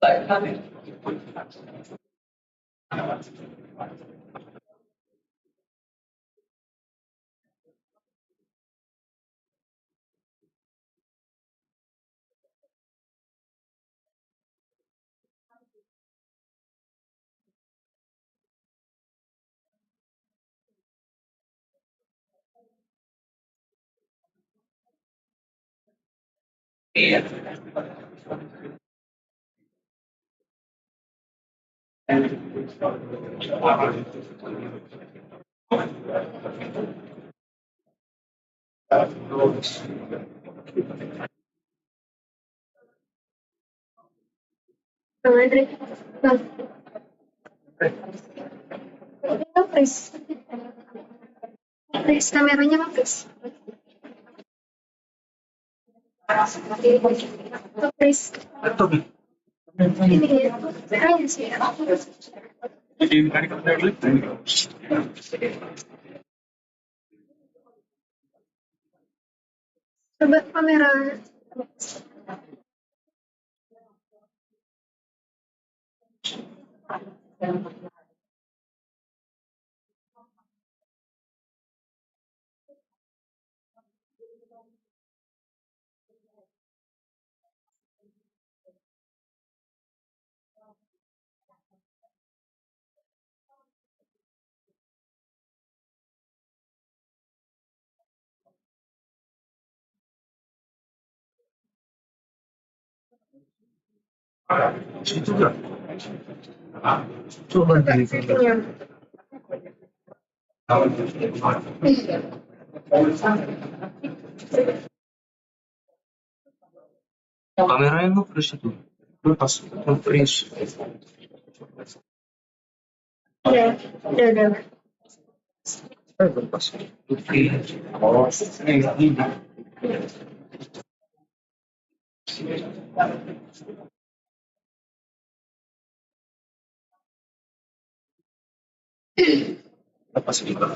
Andre, Pris, Pris, kameranya mah Pris. Pris. Ini ya, keren sih. Coba kamera. Coba dari Settingnya. Iya. kameranya nge-freeze itu. Lepas nge-freeze. Iya, udah. Lepas nge-freeze. Lepas juga.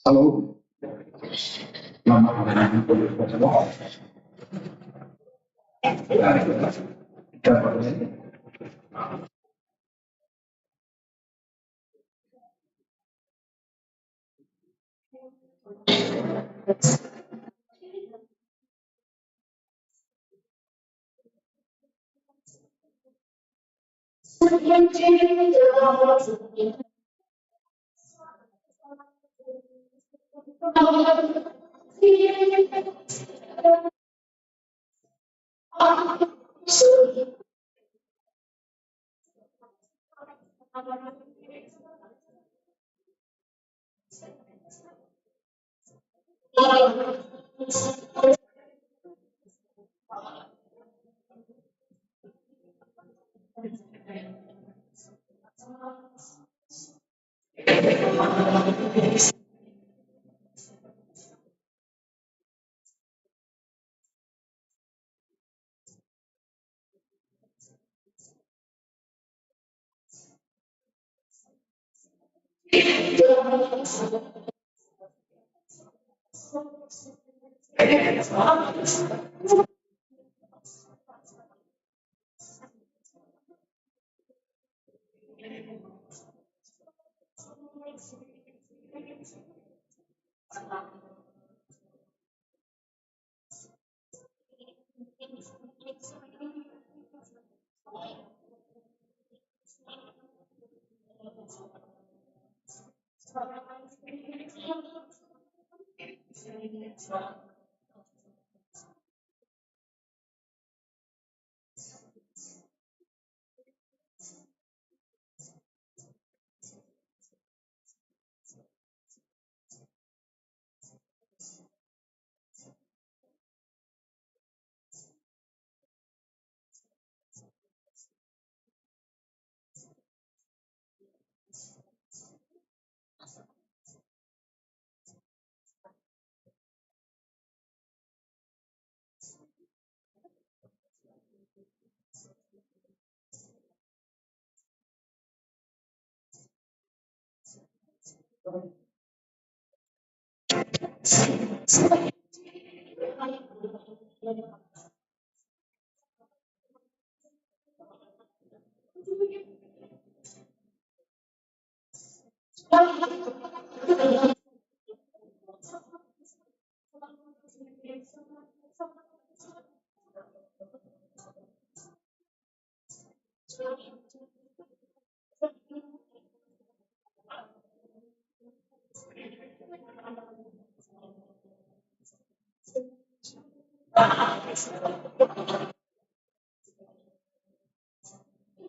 Halo,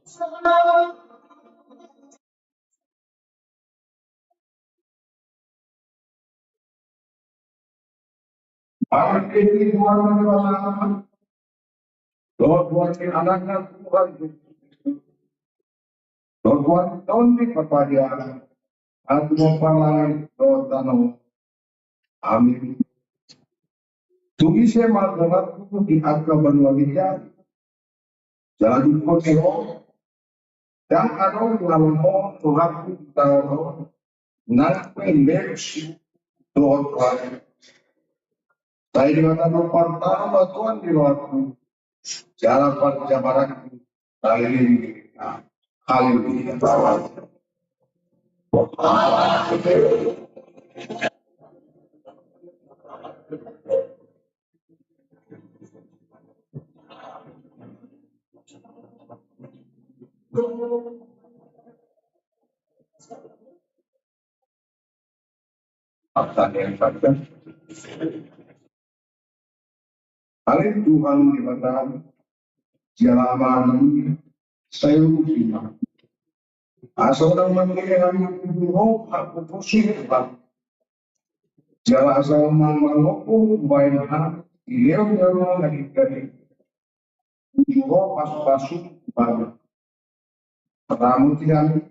selamat malam. Ini Tuhan, Lord, buatkan anak-anak Tuhan, Lord, buat tahun ini kepada aku mempalai Lord Tanah, amin. Tumi saya malah di angka berwajib, jalan kau dan ada orang Tuhan tahu, nanti mercy Lord Tuhan. Saya dengan pertama Tuhan di luarku, jalan perjalanan kali ini, apa yang pada hari Tuhan di mana jalan saya lupa Asal naman kaya mo ako po siya. Jala asal naman ko bayan ha. Ilaw na nagigari. Ujuho pasok bago. Pertama tiyan.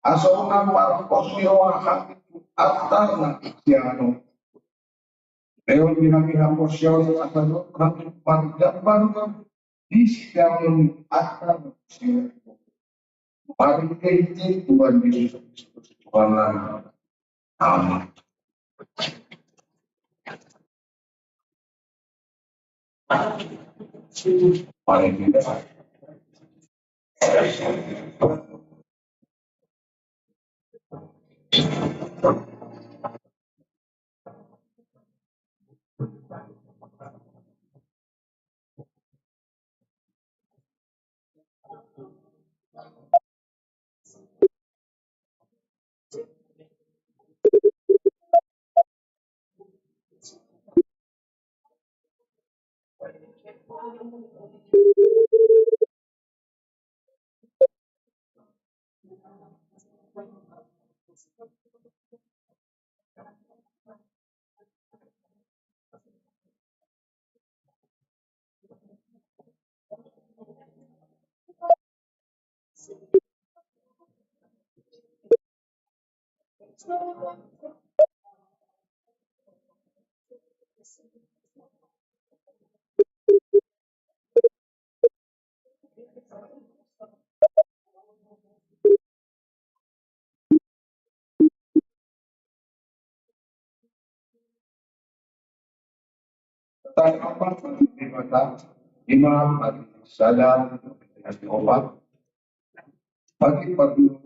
Asal naman ko siya hati atar na tiyan. Leo ginamit po siya sa atas ng pagdapan di setiap atar siya. Pagkakiti Tuhan Yesus Kristus Tuhan. Amin. Paling tidak. Tanggapan di mata imam bagi sadar dengan obat bagi padu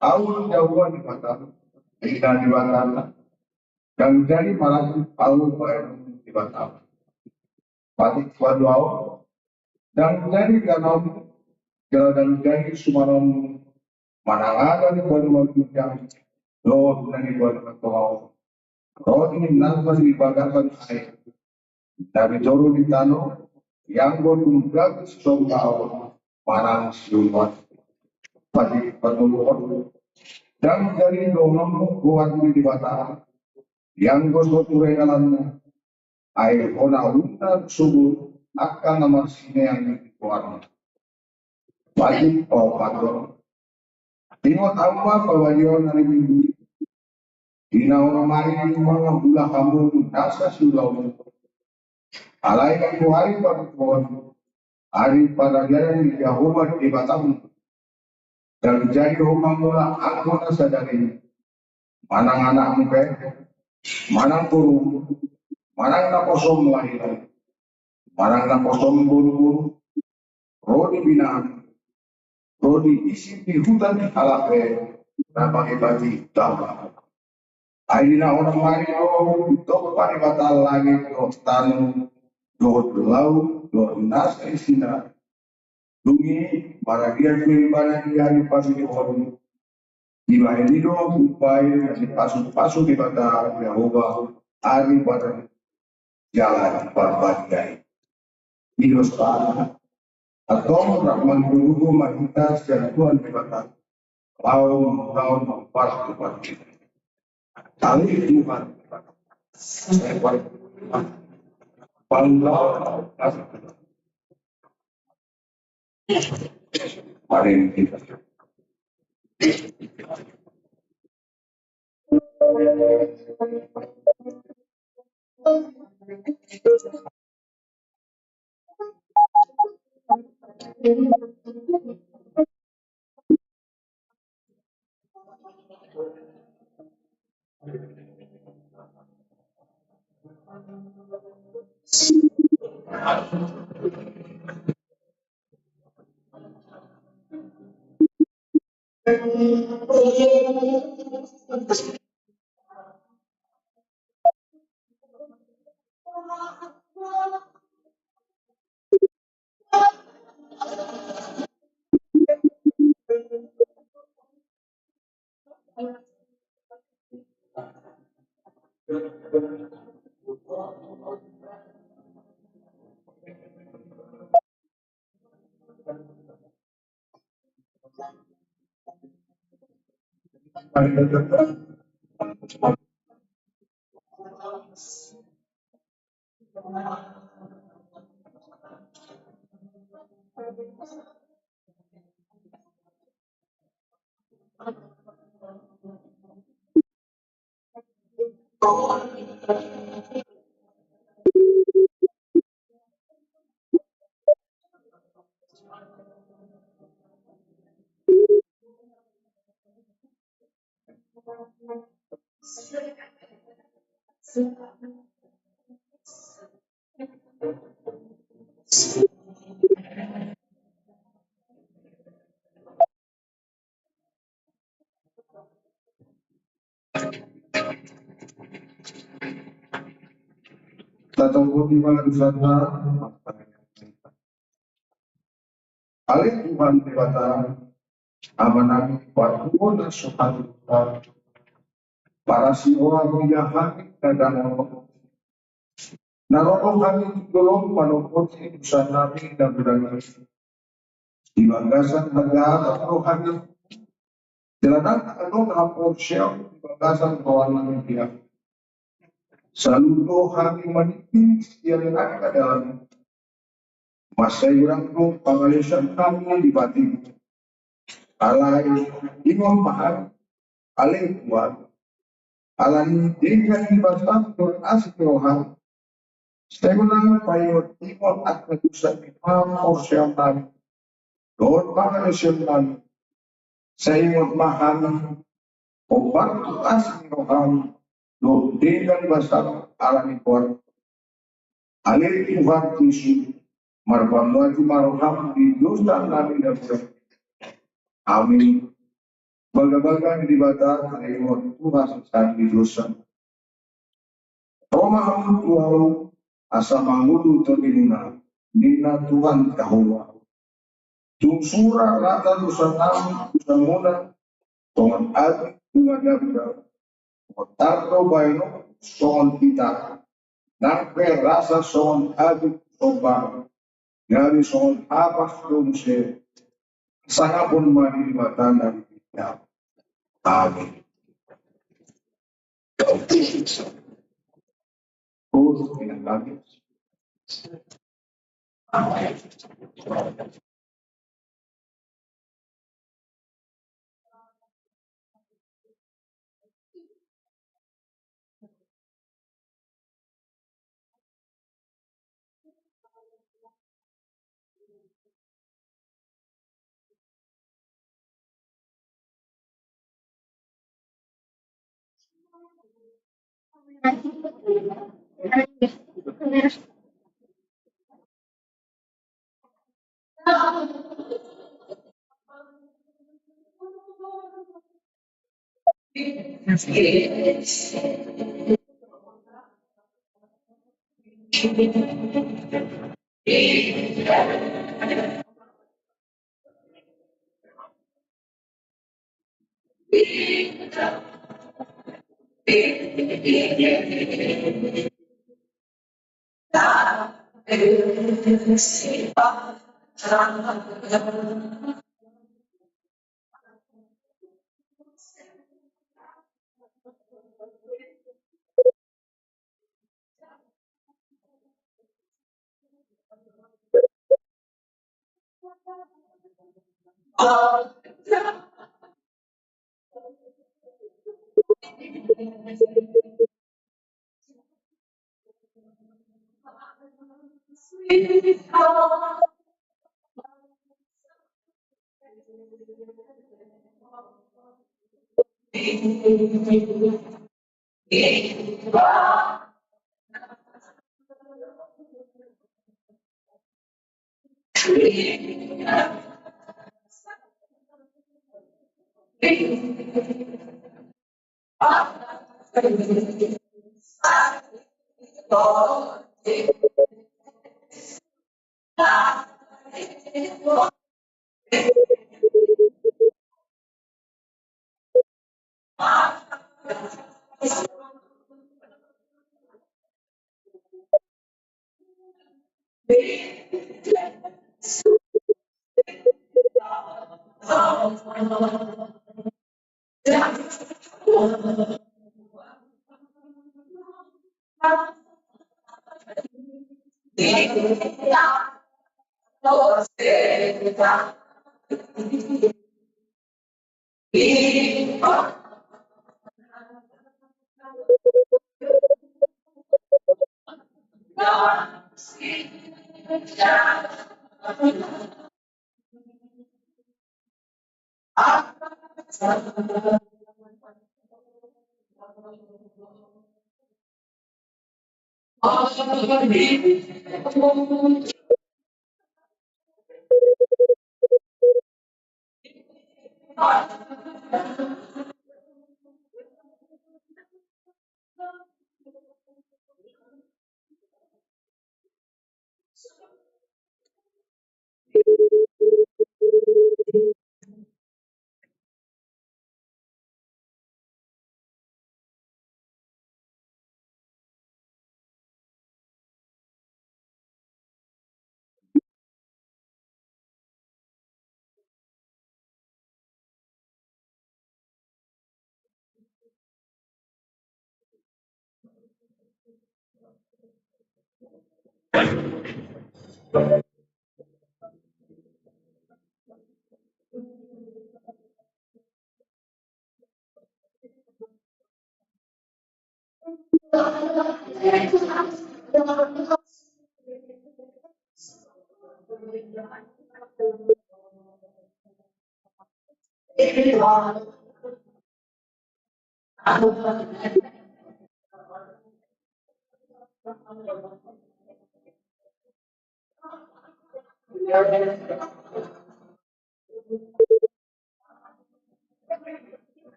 tahu jauhan di mata tidak di mata dan jadi malah tahu baru di mata bagi padu awal dan jadi dalam jalan jadi sumanom manangan di padu yang lo dari padu awal roh ini nafas dibanggakan air dari jauh di tanah yang bertunggang sombong marang siumat pagi penuh dan dari doang buat di batang yang gosok dalam air ona unta subuh akan nomor sini yang dikeluarkan pagi pagar tino tambah pawajon hari minggu dina orang mari mga bula kamu nasa sudah alai kamu hari pada pohon hari pada jalan di Yahova di batang dan jadi rumah mula aku sadari manang anak muka manang puru manang na kosong lahir manang na kosong buru-buru rodi binaan rodi isi di hutan halape na pangibati tama ay na orang mari ito pari batal lagi do tanu do laut do nasa isina dungi para dia para dia di pagi pohon di mana itu upaya dari pasu-pasu di bata Yahova hari pada jalan berbagai hidup atau Rahman Guru Mahita dan Tuhan di bata tahun memparah Tuhan kali Tuhan bangga hari ini Tatunggu di mana sana, alih Tuhan dewata, amanah waktu na suhan para siwa punya hati dan narohani tolong manupun urusan nabi dan budaya di banggasan negara rohani jalanan ano hapor siya di banggasan kawalan dia saludo hami manitin yang ada dalam masa orang tu pengalisan kami di batin alai imam mahal alai kuat alai dengan di batin Tuhan asik rohani Segulang payo imam at nagusan imam o siyam namin doon pangalisyon namin sa imam mahal o bakto asik rohani doon dengan basa alami kuat alai Tuhan Yesus marbamuati maroham di dosa namin dan amin. Baga-baga di bata kalimot Tuhan sa di dosa. Roma ang tuwaw asa mangudu terminuna nina Tuhan Yahweh. Tungsura rata dosa namin dosa muna tongan ati Tuhan Yahweh. Otardo baino soon kita. Nakpe rasa soon ati soba. Gari soon apas dumse. Sana pun mani mata dari kita. Amin. Terus dengan kami.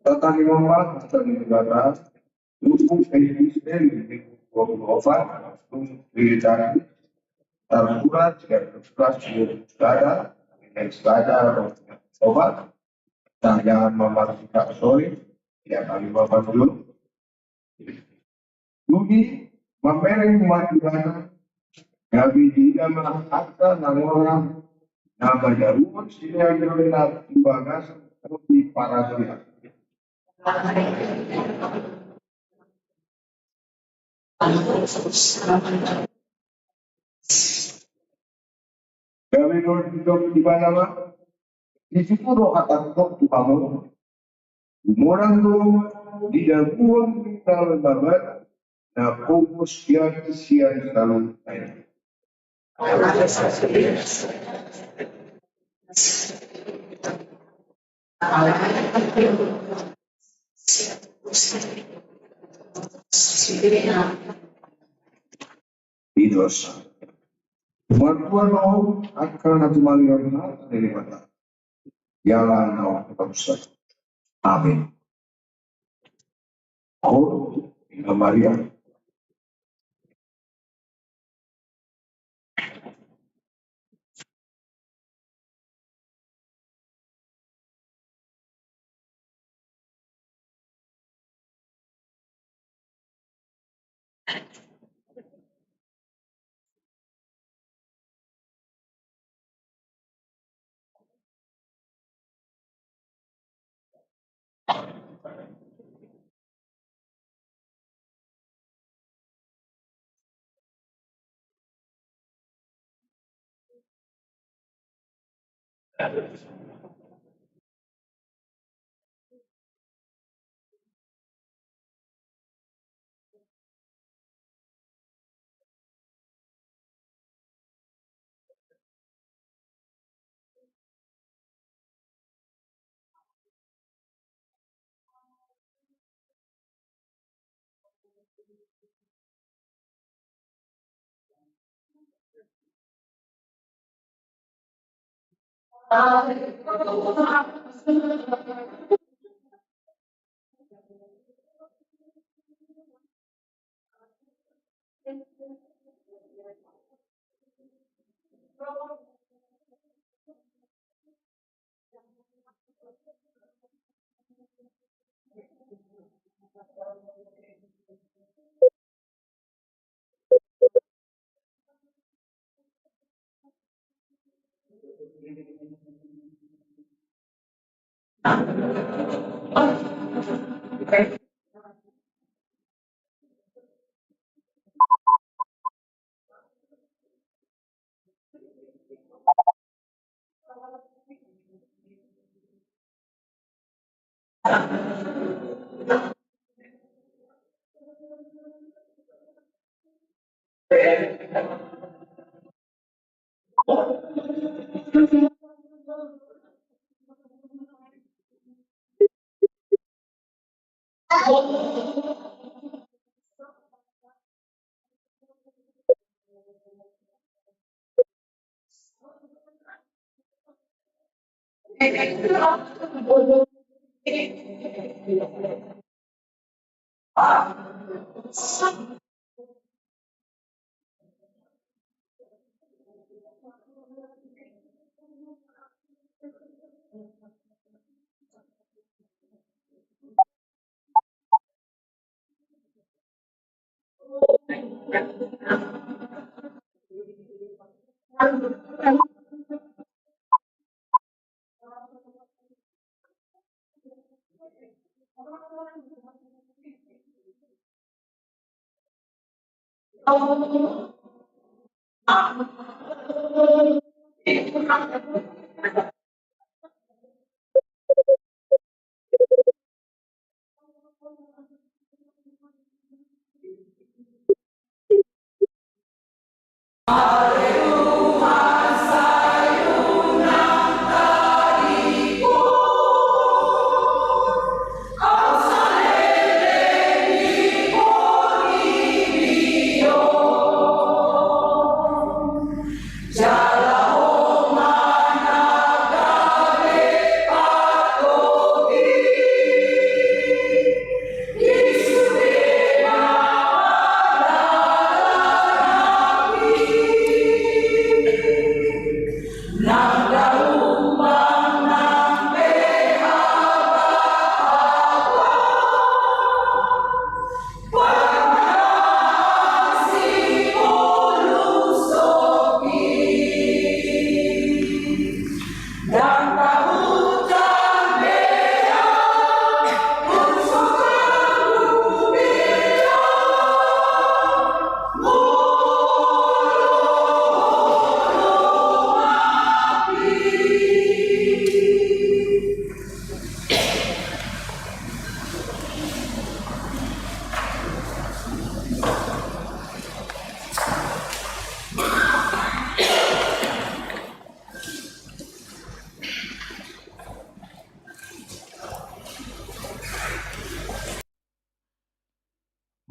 Tata Imamah dan Negara untuk Kristen di Obat untuk diri terpurat dan terpurat saudara dan saudara obat dan jangan memasuki sorry ya kami bapak dulu Yudi mempereng matikan kami tidak mengakta orang nama jarum sila jarum bagas seperti para sila kami hidup di mana di situ roh kata di bangun morando di dalam kita babat na fokus yang siang selalu naik. Idos. Mertuano akan natumalian dari mata. Jalan awak bangsa. Amin. Oh, Ina Maria.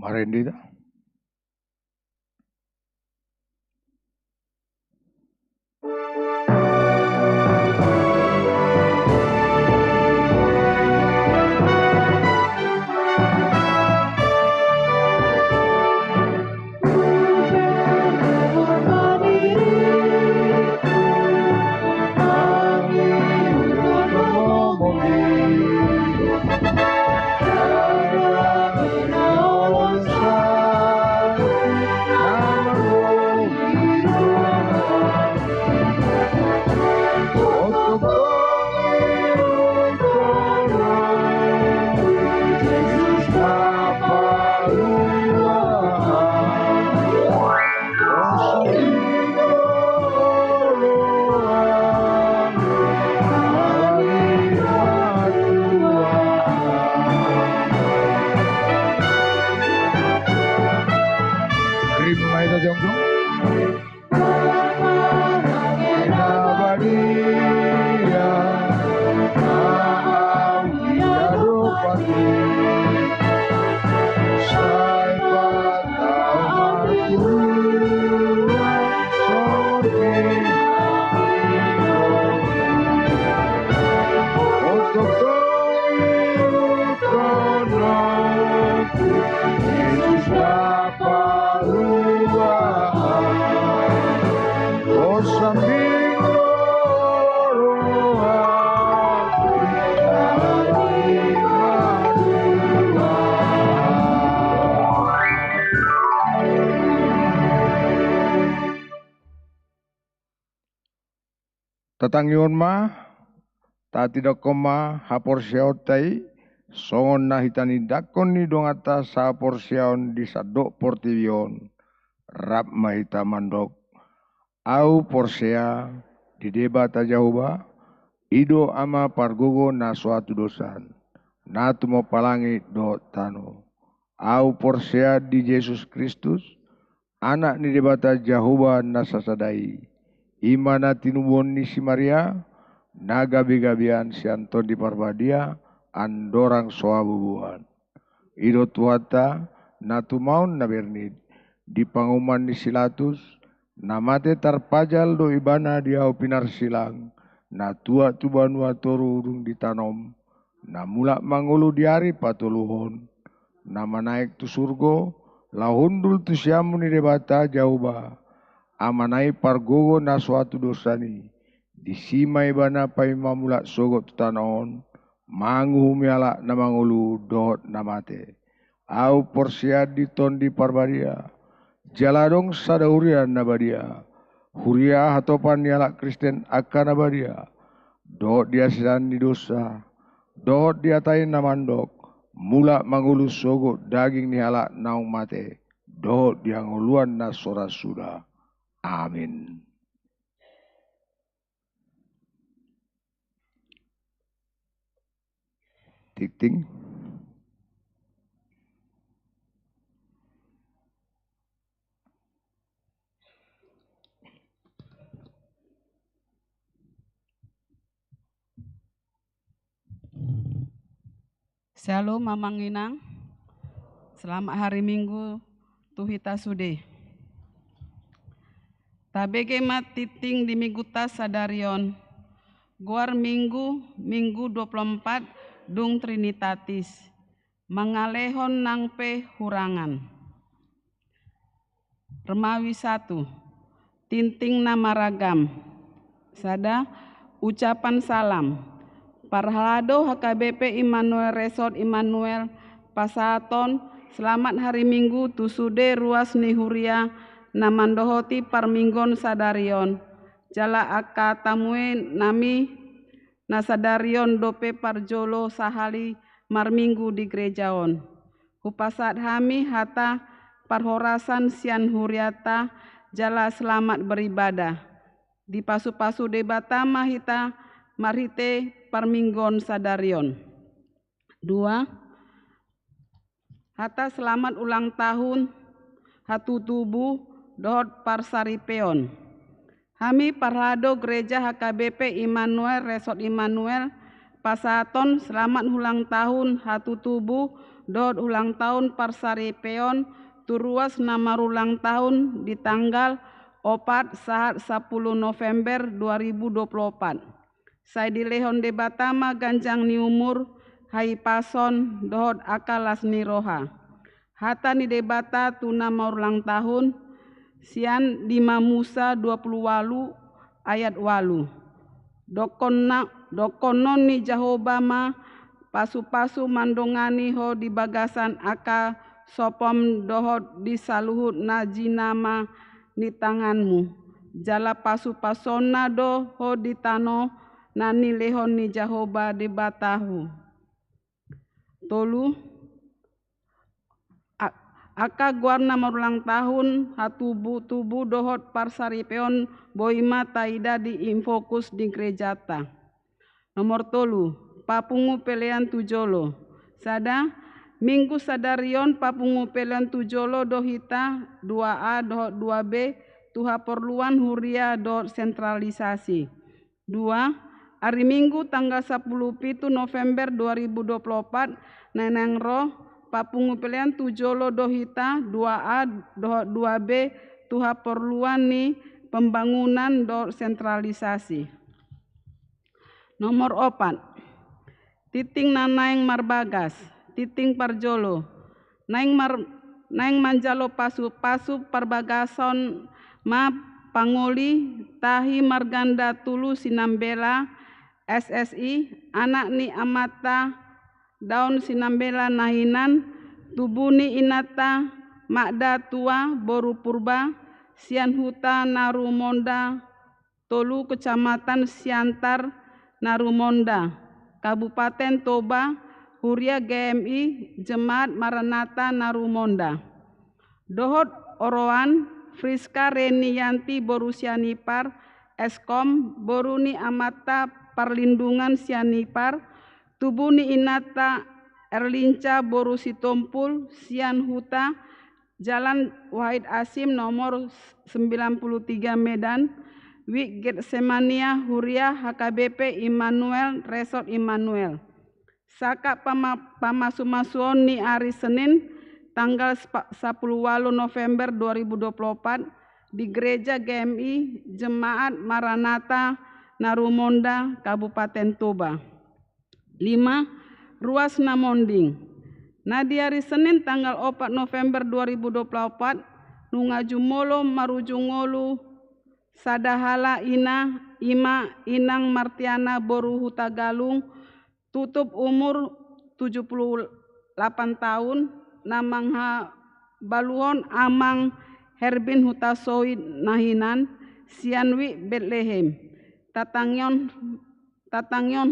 Marindita. Tatangyon ma, ta tidak koma hapor siautai, songon na hitani dakon ni dongata sa hapor siaon di sadok portivion, rap mahita mandok, au porsea di debata jauba, ido ama pargogo na suatu dosan, na tumo palangi do tano, au porsea di Yesus Kristus, anak ni debata Jehovah na sasadai, imana tinubon ni si Maria, na gabi-gabian si Anton di Parbadia, andorang soabubuan. Ido tuata, na tumaun na bernid, di panguman ni Silatus, na mate tarpajal do ibana dia pinar silang, na tua tubanua toru urung ditanom, na mulak mangulu diari patuluhon, na manaik tu surgo, lahundul tu siamu ni debata jauba, amanai pargogo na suatu dosani, disimai bana pai mamulak sogot tanaon, mangu miala na mangulu dohot na mate, au porsia di tondi parbadia, jaladong sadahurian na badia, huria hatopan niala Kristen akan na badia, dohot dia sidan di dosa, dohot dia tain na mandok, mula mangulu sogot daging niala naung mate, dohot dia nguluan na sora sudah. Amin. Tik-ting. Shalom Mamang Inang. Selamat hari Minggu Tuhita Sude. Tabege mat titing di miguta sadarion. Guar Minggu 24 dung Trinitatis. Mangalehon nang pe hurangan. Remawi 1. Tinting nama ragam. Sada ucapan salam. Parhalado HKBP Immanuel Resort Immanuel Pasaton. Selamat hari Minggu tusude ruas nihuria namandohoti parminggon sadarion. Jala aka tamue nami nasadarion dope parjolo sahali marminggu di gerejaon. Hupasat hami hata parhorasan sian huriata jala selamat beribadah. Di pasu-pasu debata mahita marhite parminggon sadarion. 2. Hata selamat ulang tahun hatu tubuh dohot parsaripeon. Hami parlado gereja HKBP Immanuel Resort Immanuel Pasaton selamat ulang tahun hatu tubuh dohot ulang tahun parsaripeon turuas nama ulang tahun di tanggal 4 saat 10 November 2024. Saya dilehon debatama ganjang ni umur hai pason dohot akalas ni roha. Hata ni debata tuna ulang tahun sian 5 Musa 20 walu ayat walu. Dokonon ni Jahobama pasu-pasu mandongani ho di bagasan aka sopom dohot di saluhut najinama ni tanganmu. Jala pasu-pasona do ho di tano nani lehon ni Jahoba debatahu. 3. Aka guarna marulang tahun hatubu dohot parsaripeon boima taida di infokus di gerejata. Nomor 3. Papungu pelean tujolo. Sada minggu sadarion papungu pelean tujolo dohita 2A dohot 2B tuha perluan huria dohot sentralisasi. 2. Hari Minggu tanggal 10 November 2024 neneng roh papungu pelean tujolo dohita 2A dohot 2B tuha perluan ni pembangunan dohot sentralisasi. Nomor 4. Titing nanaeng marbagas, titing parjolo, naeng manjalo pasu-pasu perbagason ma Pangoli Tahi Marganda Tulu Sinambela SSI anak ni amata daun Sinambela Nahinan Tubuni Inata Makda Tua Boru Purba Sian Huta Narumonda Tolu Kecamatan Siantar Narumonda Kabupaten Toba Huria GMI Jemaat Maranatha Narumonda Dohot Oroan Friska Reniyanti Boru Sianipar Eskom Boruni Amata Perlindungan Sianipar Tubuni Inata Erlinca Boru Sitompul Sian Huta Jalan Wahid Asim nomor 93 Medan Wik Getsemania Huria HKBP Immanuel Resort Immanuel Saka Pamasumasuon ni hari Senin tanggal 10 November 2024 di Gereja GMI Jemaat Maranatha Narumonda Kabupaten Toba. 5. Ruas Namonding. Nah di hari Senin tanggal 4 November 2024 Nungajumolo Marujungolu Sadahala Ina Ima Inang Martiana Boru Hutagalung tutup umur 78 tahun Namangha Baluhon Amang Herbin Hutasoid Nahinan Sianwi Bethlehem Tatangyon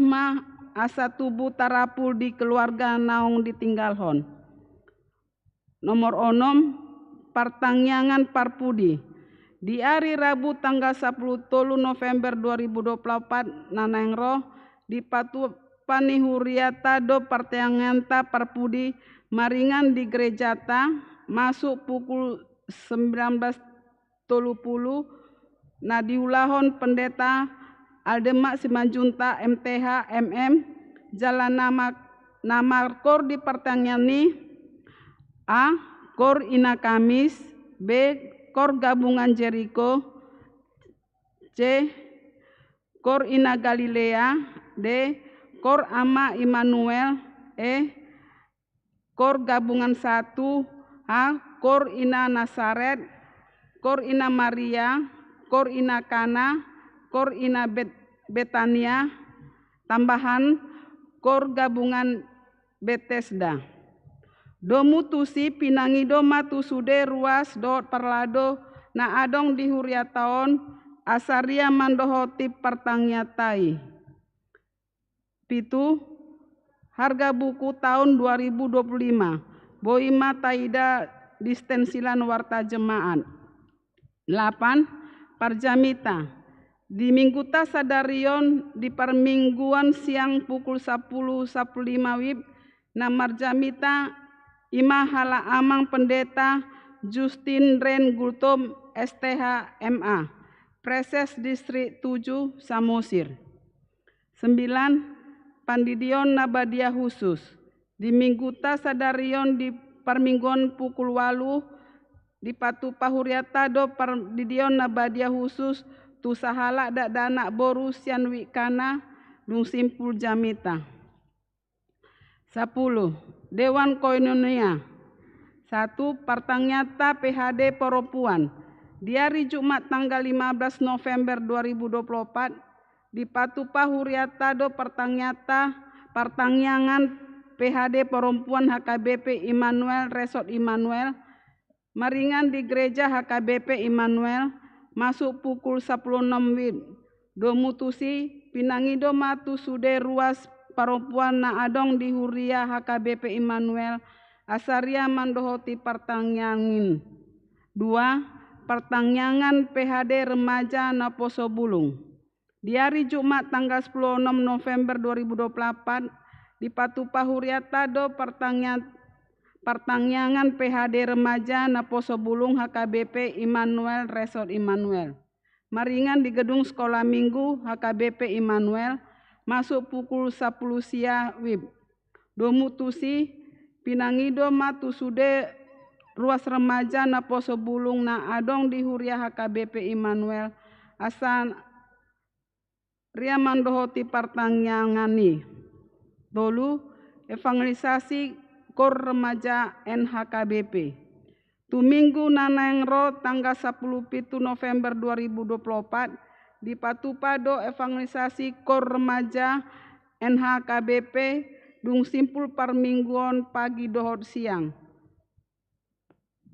ma asa tubuh tarapul di keluarga naong ditinggalhon. Nomor 6 Partangyangan Parpudi. Di hari Rabu tanggal 10 November 2024 Nanengro di Patu Panihuriata do Partanganta Parpudi Maringan di Gerejata masuk pukul 19.30 Nadiulahon Pendeta Aldemak Simanjunta MTH MM Jalan nama Kor di Partangani A. Kor Ina Kamis B. Kor Gabungan Jericho C. Kor Ina Galilea D. Kor Ama Immanuel E. Kor Gabungan 1 H. Kor Ina Nasaret Kor Ina Maria Kor Ina Kana Kor Ina Betania tambahan Kor Gabungan Bethesda. Domutusi pinangido matusude ruas dot parlado na adong di huriataon asaria mandohoti pertangyatai. 7. Harga buku tahun 2025 Boima Taida Distensilan Warta Jemaat. 8. Parjamita. Di Mingguta Sadarion di permingguan siang pukul 10.15 WIB Namarjamita Imahala Amang Pendeta Justin Ren Gultom STH MA Preses Distrik 7 Samosir. 9. Pandidion Nabadia Khusus. Di Mingguta Sadarion di permingguan pukul 8 di Patu Pahuriata do Pandidion Nabadia Khusus tu sahala dak dana boru sian wikana dung simpul jamita. 10. Dewan Koinonia. 1. Partangnyata PHD Perempuan. Di hari Jumat tanggal 15 November 2024 di Patu Pahuriata do Partangyangan PHD Perempuan HKBP Immanuel Resort Immanuel Maringan di Gereja HKBP Immanuel masuk pukul 16 WIB. Domutusi pinangido matu sude ruas perempuan na adong di Huria HKBP Immanuel asaria mandohoti pertanyangan. 2. Pertangyangan PHD Remaja na Poso Bulung. Di hari Jumat tanggal 10 November 2024 di Patu Pahuriata do Partangyangan PHD Remaja na Poso Bulung HKBP Immanuel Resort Immanuel. Maringan di Gedung Sekolah Minggu HKBP Immanuel masuk pukul 10 siang WIB. Domutusi pinangido matu sude ruas remaja na Poso Bulung na adong di Huria HKBP Immanuel asan ria mandohoti partangyangani. Dolu evangelisasi Kor Remaja NHKBP. Tuminggu Nanengro tanggal 10 November 2024 di Patupado evangelisasi Kor Remaja NHKBP dung simpul parmingguan pagi dohot siang.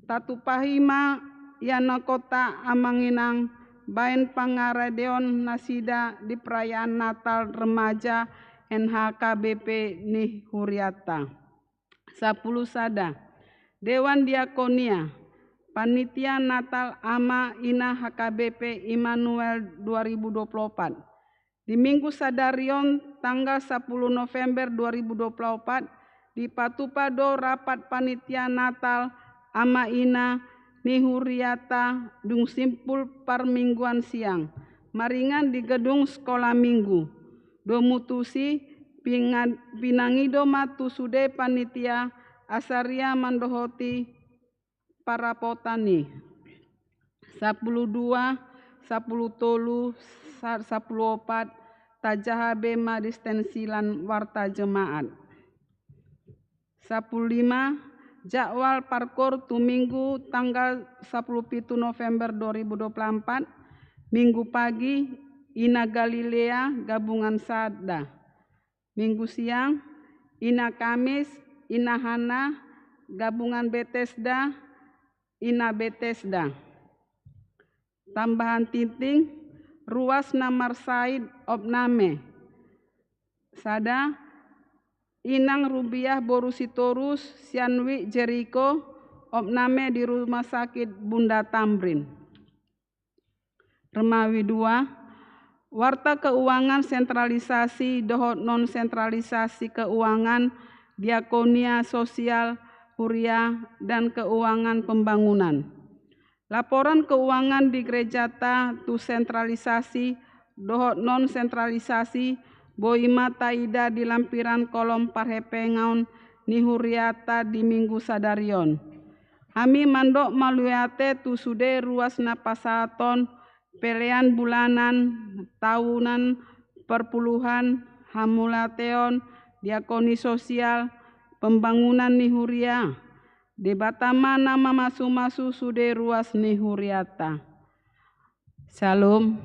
Tatu pahima yana kota Amanginang bain pangaradeon nasida di perayaan Natal Remaja NHKBP nih Huriata. 10 sada Dewan Diakonia Panitia Natal Ama Ina HKBP Immanuel 2024 di Minggu Sadarion tanggal 10 November 2024 di Patupado rapat panitia Natal Ama Ina Nihuriata dung simpul parmingguan siang maringan di gedung sekolah minggu domutusi pinangido matu sude panitia asaria mandohoti para potani 12 10 tolu 14 tajahabe madistensilan warta jemaat 15 jadwal parkor tuminggu tanggal 17 November 2024 minggu pagi Ina Galilea gabungan Sada minggu siang Ina Kamis Ina Hana gabungan Bethesda Ina Bethesda tambahan tinting ruas Namar Said Opname Sada Inang Rubiah Borusitorus Sianwi Jericho Opname di Rumah Sakit Bunda Tamrin. Remawi 2 Warta keuangan sentralisasi dohot non sentralisasi keuangan diakonia sosial Huria dan keuangan pembangunan. Laporan keuangan di Gerejata tu sentralisasi dohot non sentralisasi Boima Taida di lampiran kolom parhepengaun Nihuriata di Minggu Sadarion. Hami mandok maluate tu sude ruas napasaton pelean bulanan tahunan perpuluhan hamulateon diakoni sosial pembangunan Nihuria debatama nama masu-masu sude ruas Nihuriata. Shalom.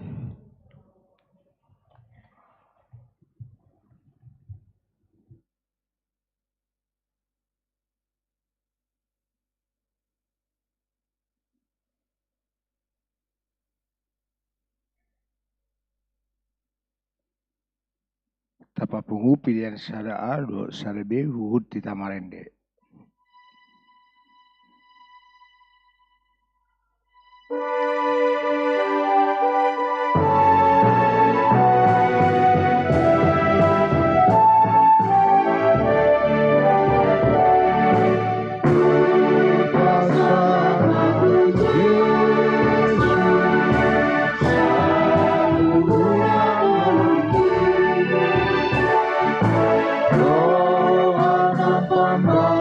Tapapungu pilihan sada A do sada B huhut di Tamarende. Doa na pamba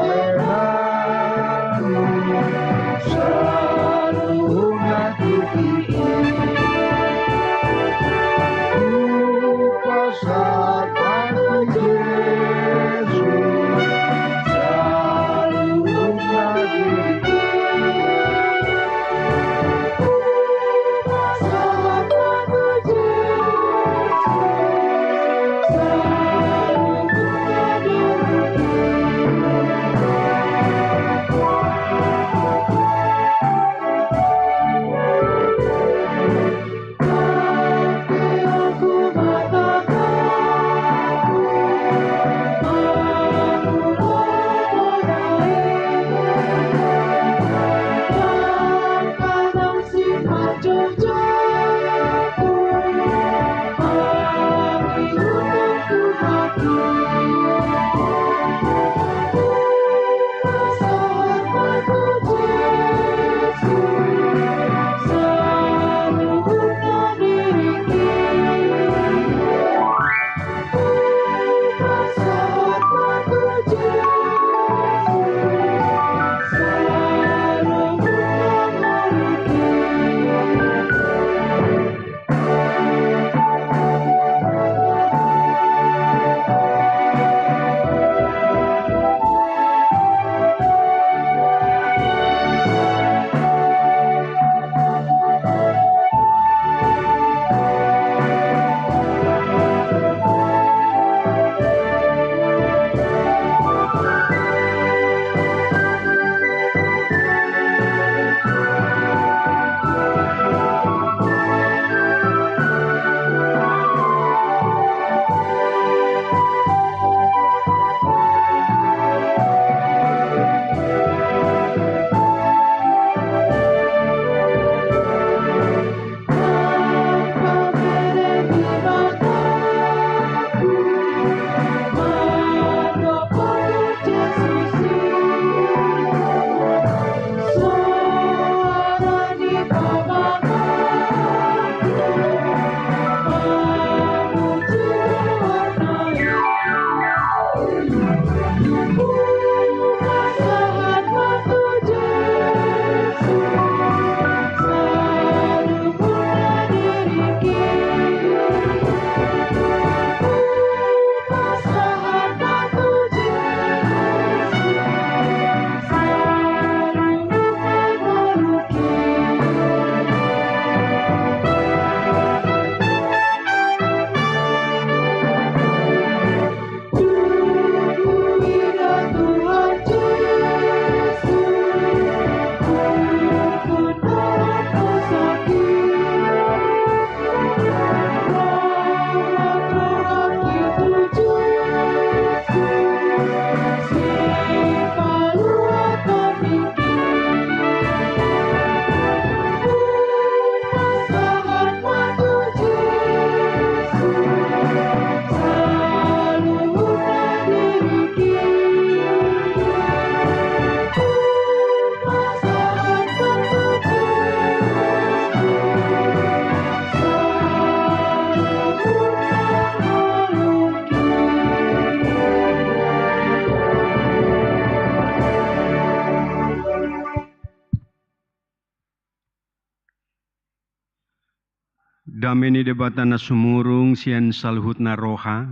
Dameni debatan na sumurung sian salhut na roha,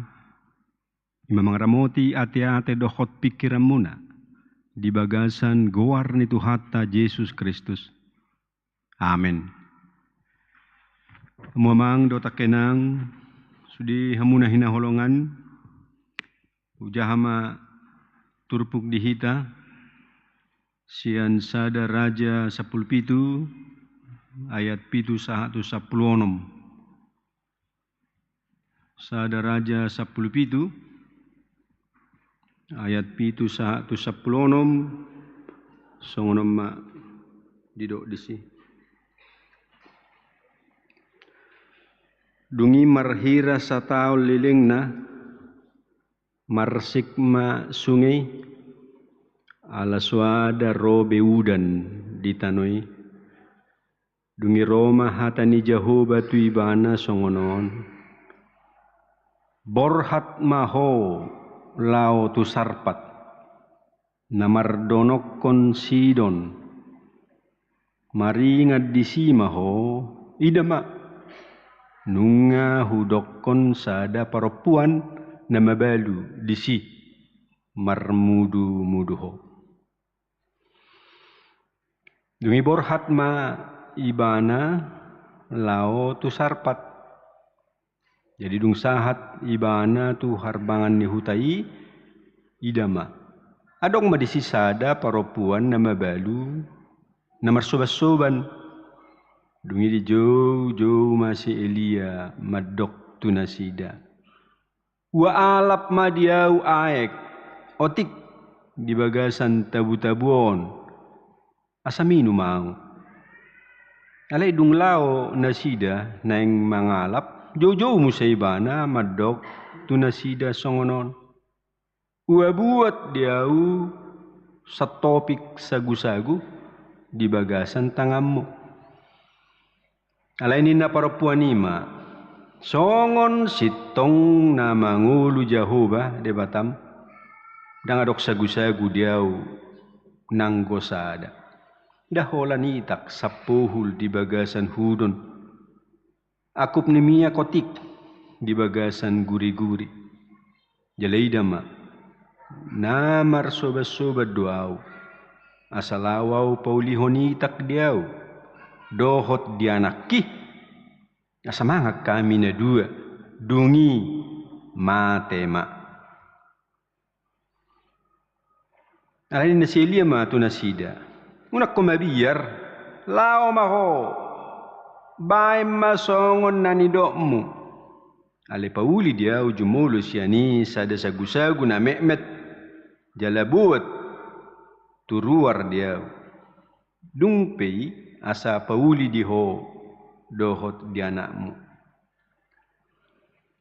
imamangramoti ate-ate dohot pikiran muna, di bagasan goar ni Tuhata Yesus Kristus. Amin. Muamang dota kenang, sudi hamuna hinaholongan, ujahama turpuk dihita, sian sada raja 17, ayat 7-10. Sada raja 17 ayat 7-10 songonom ma didok disi. Dungi marhira satao lilingna marsikma sungai ala suada robe udan di tanoi. Dungi Roma hatani Jehovah tu ibana songonon. Borhat maho lao tu sarpat. Namardonok kon sidon. Maringad disi maho idama. Nunga hudokon sada perempuan nama balu disi marmudu-muduho. Dungi borhat ma ibana lao tu sarpat. Jadi dung sahat ibana tu harbangan ni hutai idama. Adong ma disi sada perempuan nama balu nama soban-soban. Dungi di jauh-jauh masih Elia madok tu nasida. Wa alap madiau aek otik di bagasan tabu-tabuon. Asaminu mau. Alay dung lao nasida naing mangalap jauh-jauh musaibana madok tu nasida songonon. Wa buat diau satopik sagu-sagu di bagasan tangammu. Alay ni na perempuan ima songon sitong na mangulu Jehovah de batam dang adok sagu-sagu diau nanggosada. Daholan itak sapuhul di bagasan hudon. Akup ni mia kotik di bagasan guri-guri. Jalaidama namar sobat-sobat doau. Asalawau paulihon itak diau. Dohot dianaki. Asamangak kami na dua. Dungi matema. Alay na siya ma tu nasida. Unak ko mabiyar. Lao maho. Baim masongon nanidokmu. Alay pauli dia ujumulo siya ni sada sagu-sagu na mehmet. Jalabuat. Turuar dia. Dungpei. Asa pauli diho dohot di anakmu.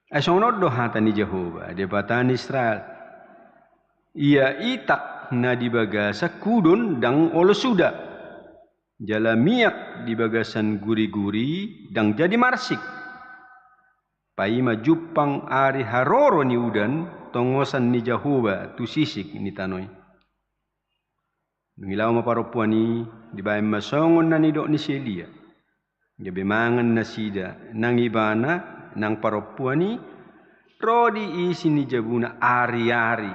Asonod dohatan ni Jehovah debatan Israel. Ia itak na di bagasa kudon dang olo suda. Jala miak di bagasan guri-guri dang jadi marsik. Pai majupang ari haroro ni udan tongosan ni Jehovah tu sisik ni tanoi. Ngilaw maparopuan ni di bayang masongon na nidok ni Celia. Gabi mangan na sida nang ibana nang paropuan ni rodi isi ni Jabuna ari-ari.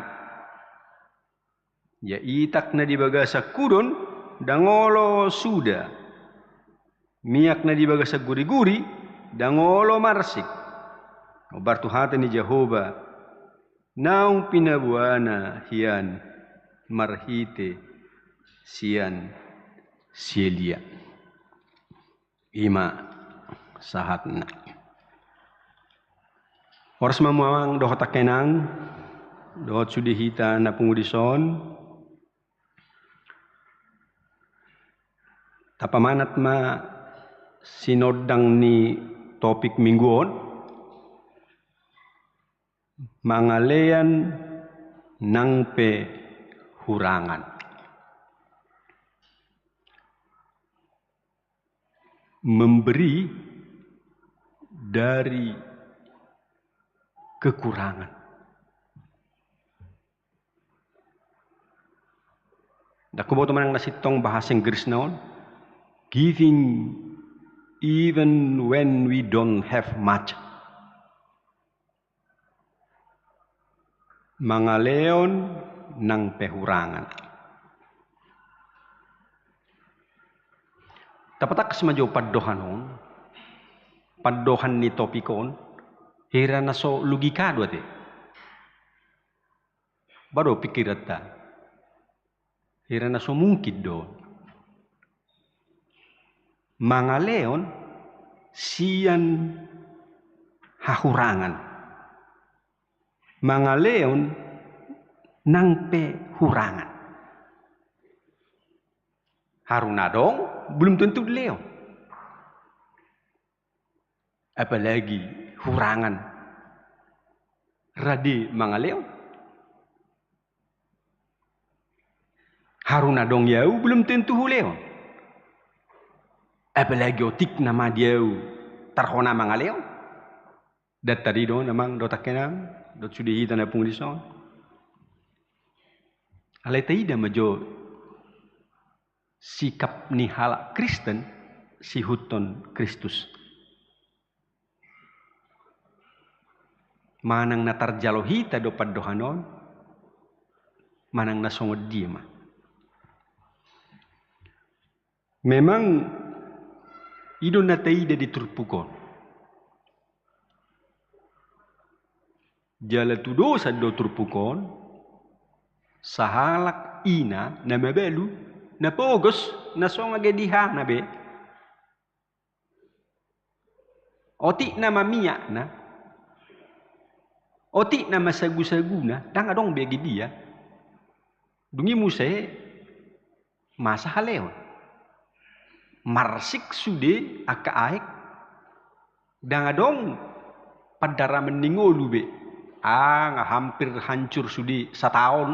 Ya itak na di bagasa kudon dangolo suda. Miak na di bagasa guri-guri dangolo marsik. Obar Tuhatan ni Jehovah naung pinabuana hian marhite sian Celia. Ima sahatna. Oras mamuang dohot kenang, dohot sudihita na pungudison. Tapamanat ma sinodang ni topik mingguon. Mangalean nangpe hurangan. Memberi dari kekurangan. Daku boto manang nasitong bahasa Inggris naon, giving even when we don't have much. Mga leon ng pehurangan. Tapatak semajo paddohanon, paddohan ni topikon, hira na so logikado ate. Baru pikirat ta. Hira na so mungkid doon. Mga leon, siyan hahurangan. Mga leon ng pehurangan. Harunadong belum tentu leon. Apalagi hurangan. Radi mga leon. Harunadong yau belum tentu leon. Apalagi otik nama dia tarhona mga leon. Dat tadi do namang do takenam, do sudah hita na pungdison. Alay taida majo sikap ni halak Kristen si huton Kristus. Manang natarjalo hita do paddohanon, manang nasongod dia ma. Memang idon na taida diturpukon. Jala tudo sa do turpukon, sahalak ina na mabelu, na pogos na songa gediha na be. Oti na mamiya na. Oti na masagu-sagu na, danga dong begi dia. Dungi muse masa haleon. Marsik sude aka aek. Danga dong padara meningolu be. Nga hampir hancur sudi setahun.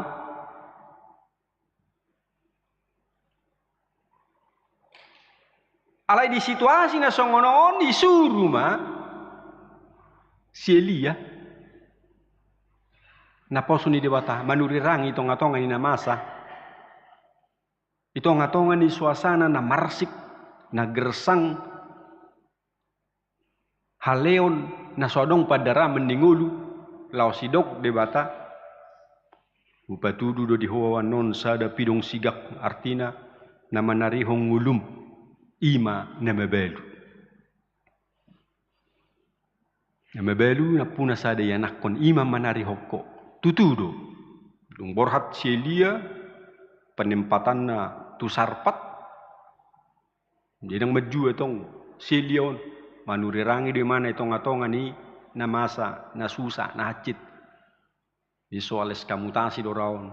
Alay di situasi na songonon disuruh ma si Elia. Naposo ni dewata manurirang itong atongan ni namasa. Itong atongan ni suasana na marsik na gersang haleon na sodong padara meningulu lao sidok debata upatudu do dihawan non sada pidong sigak artina na manarihong ngulum ima na mabelu. Na mabelu na puna sada yanakon ima manarihoko tutudo. Dung borhat si Elia penempatan na tusarpat. Jadi nang maju itong si Elia manurirangi di mana itong atongan ni na masa, na susa, na hacit. Visualis kamutasi doraon.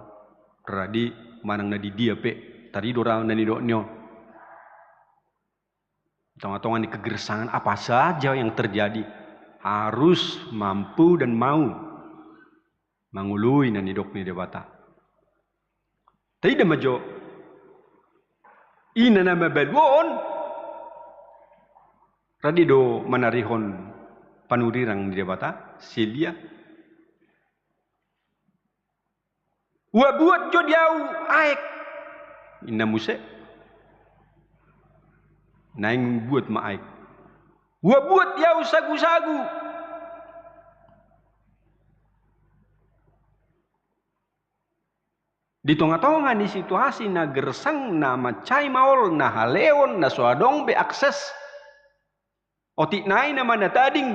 Radi manang na di dia pe. Tadi doraon na ni doknyo. Tengah-tengah ni kegersangan apa saja yang terjadi. Harus mampu dan mau. Mangului na ni dokni debata. Tidak majo. Ina nama balwon. Radi do manarihon panurirang di debata, Celia. Wa buat jo diau aek. Ina muse. Naing buat ma aek. Wa buat diau sagu-sagu. Di tengah-tengah ni situasi na gersang na macai maol na haleon na suadong be akses. Otik nai na mana tading.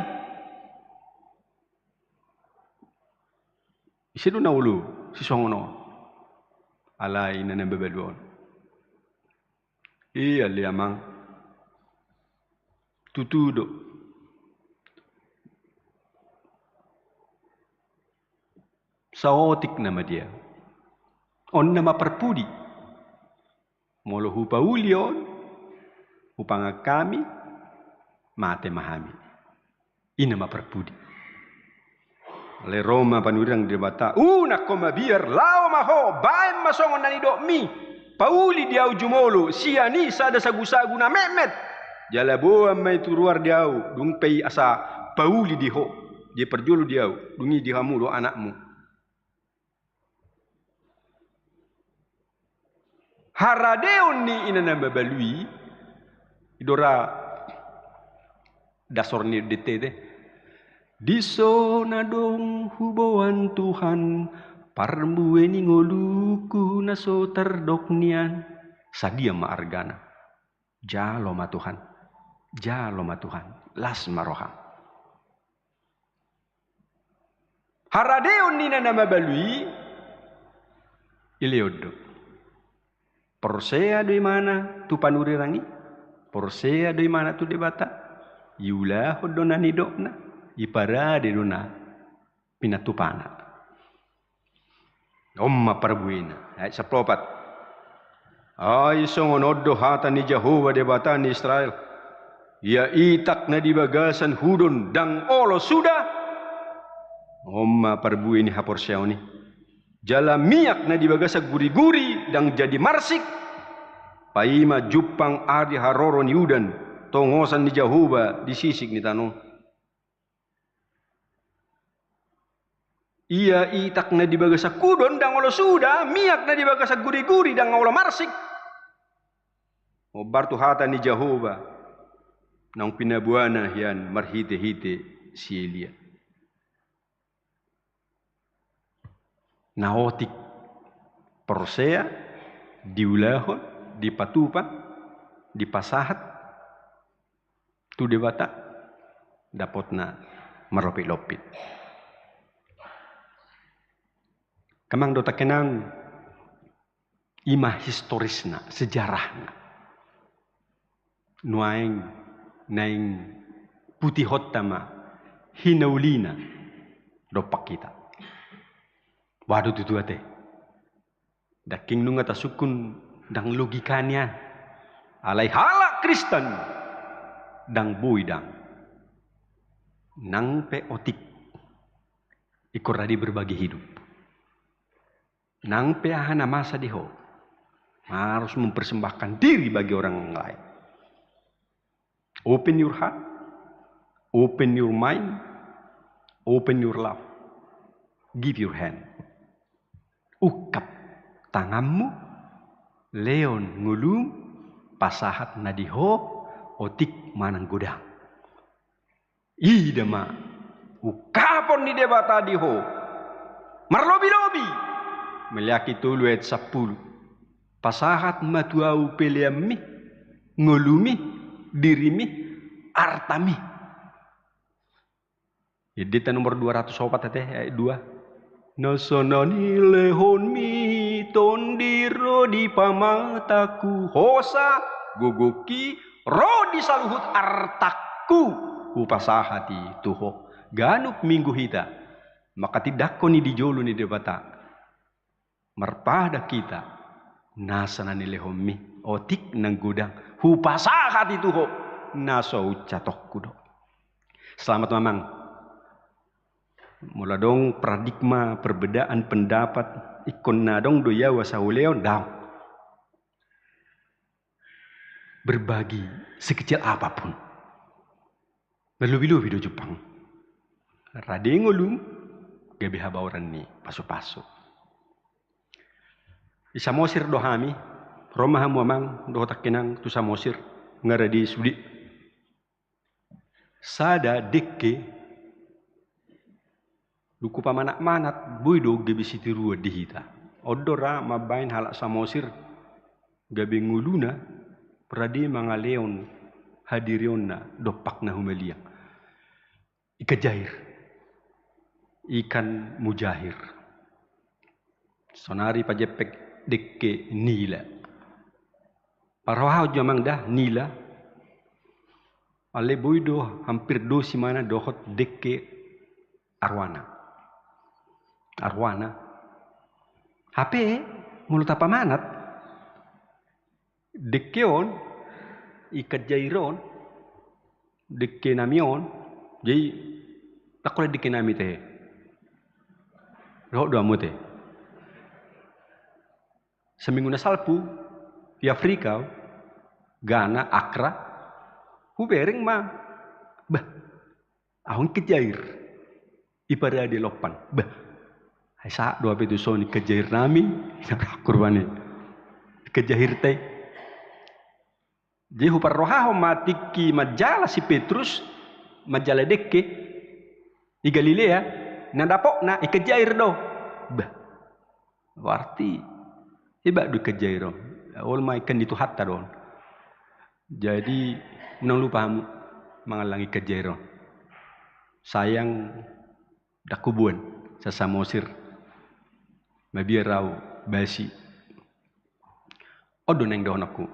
Isidu na ulu si songono. Alai na nababadon. Iya liamang. Tutudo. Saotik nama dia. On nama perpudi. Molo hupa ulion. Hupanga kami. Mate mahami. Ini nama perpudi. Le Roma panurang debata. Nak koma biar lao maho. Baim masongon nani dok mi. Pauli diau jumolo. Siani sada sagu-sagu na memet. Jala boa mai turuar diau. Dung pei asa pauli diho. Dia perjulu diau. Dungi dihamu do anakmu. Haradeon ni ina nama balui. Idora Dasorni dete disona dong huboan Tuhan parbueni ngoluku naso terdoknian sadia ma argana jalo ma Tuhan las maroha haradeon nina nama balui iliodo porsea doi mana tu panuri rangi porsea doi mana tu debata yula hodona nidokna iparade dona pinatupana omma parbuina ay saplopat ay songonodo hata ni Jehovah debata ni Israel ya itak na di bagasan hudon dang olo sudah omma parbuini haporsiaoni jala miak na di bagasa guri-guri dang jadi marsik paima jupang adi haroron yudan tongosan ni Jehovah di sisik ni tanong iya itak na di bagasa kudon dang olo sudah miak na di bagasa guri-guri dang olo marsik obar tu hata ni Jehovah nang pinabuana yan marhite-hite sielia naotik porsea diulahon dipatupan dipasahat tu debata dapotna maropit-lopit kamang dota kenang imah historisna sejarahna nuaing naing putih hotama hinaulina dopak kita waduh tutu ate daking nunga tasukun dang logikanya alai halak Kristen dang buidang nang pe otik ikor radi berbagi hidup nang pe ahana masa diho harus mempersembahkan diri bagi orang lain. Open your heart, open your mind, open your love. Give your hand. Ukap tanganmu, leon ngulum, pasahat nadiho, otik manang godang. Idama, ukapon ni debata diho, marlobi-lobi, meliaki tuluet 10. Pasahat matuau peliami, ngulumi, dirimi artami. Edita nomor 204 ayat 2. Nasonani lehon mi tondiro di pamataku hosa gogoki rodi saluhut artaku upasahati tuho ganuk minggu hita maka tidak koni dijolo ni debata marpada kita nasanani lehon mi otik nang gudang hupasahat itu ho naso ucatok kudo. Selamat mamang. Mula dong paradigma perbedaan pendapat ikon nadong doya wasauleon dong. Berbagi sekecil apapun. Berlebih-lebih do Jepang. Radengolum gabe habauran ni pasu-pasu. Isa mosir dohami Roma hamuamang dohotak kinang tu samosir ngaradi sudi sada dekke luku pamanak-manat buido gabi sitirua dihita odora mabain halak samosir gabi nguluna pradi mangaleon hadirionna dopak na humeliang ikajair ikan mujahir sonari pajepek dekke nila Parwah jamang dah nila ale buido hampir dosi mana dohot dekke arwana HP mulut apa manat dekkeon ikat jairon dekke namion jadi takole dekke nami teh roh do amote seminggu na salpu di Afrika, Ghana, Accra, hubering mah, bah, ahong kejair, ipada di lopan, bah, hai saat dua betu soni kejair nami, kurbani, kejair teh, jadi hupar rohaho matiki majala si Petrus, majalah dekke i Galilea nadapok na ikejair do. Bah. Berarti iba du kejair do. Ol mai kan itu hatta do. Jadi menang lupa mengalangi kejair do. Sayang dakubuan sasamosir. Mabirau basi. Odo neng dohon aku.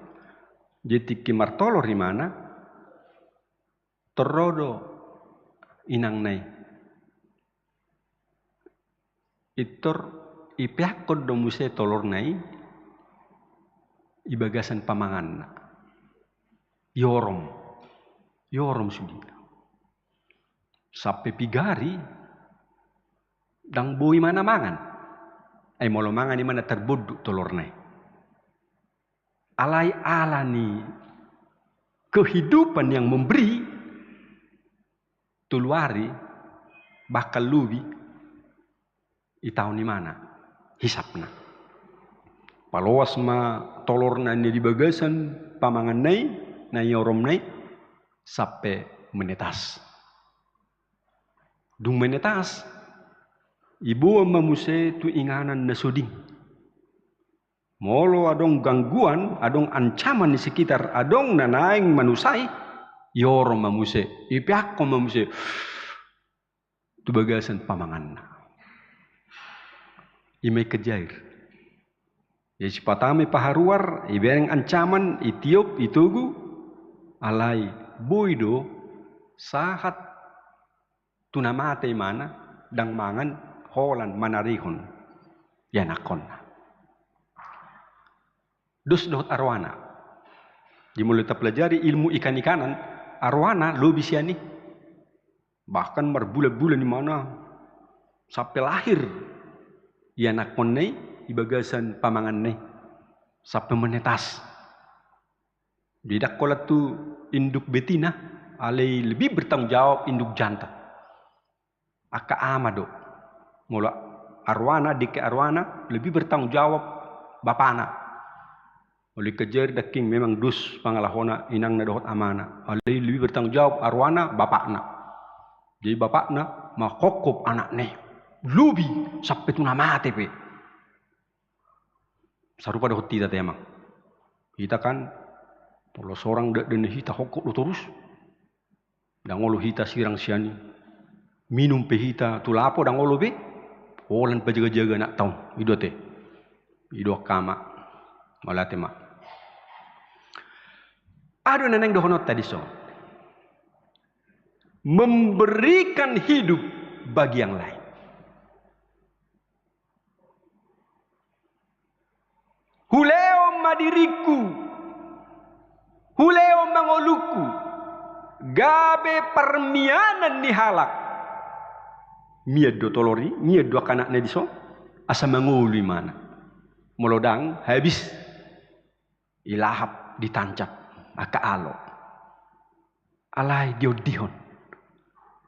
Jadi kimartolo rimana torodo inang nai. Itor ipiakod do muse tolor nai ibagasan pamangan. Yorom sudi. Sampai pigari dang boi mana mangan. Molo mangan di mana terboduk tolor nai. Alai alani kehidupan yang memberi tuluari bakal lubi itahun di mana hisapna paloas ma tolorna ni di bagasan pamangan nai orom nai sampai menetas dung menetas ibu mamuse tu inganan nasuding. Molo adong gangguan, adong ancaman di sekitar, adong nanaing manusai, yoro mamuse, ipiakko mamuse, tu bagasan pamangan. Imay kejair. Ya sipatami paharuar, ibereng ancaman, itiop, itugu, alai, boido, sahat, tunamate mana, dang mangan, holan, manarihon, yanakon. Dos dohot arwana. Di mulai pelajari ilmu ikan-ikanan, arwana lo bisa nih. Bahkan berbulan-bulan di mana sampai lahir. Ya nakon nih, ibagasan pamangan nih. Sampai menetas. Bidak kolat tu induk betina, alai lebih bertanggung jawab induk jantan. Aka amado. Mula arwana, dike arwana, lebih bertanggung jawab bapana. Oleh kejar daking memang dus pangalahona inang na dohot amana. Oleh lebih bertanggung jawab arwana bapakna. Jadi bapakna makokop anak ne. Lubi sampai tuna mate pe. Sarupa dohot kita emang. Kita kan kalau seorang dan hita hokok lo terus. Dan ngolo hita sirang siani. Minum pe hita tulapo dan ngolo be. Olan pa jaga-jaga nak tahu. Ido te. Ido kama. Malate mak. Ada neneng dohonot tadi so. Memberikan hidup bagi yang lain. Huleo madiriku. Huleo mangoluku. Gabe permianan ni halak. Miad do tolori, miad do kanak na diso. Asa mangului mana. Molodang habis. Ilahap ditancap. Aka alo. Alai diodihon.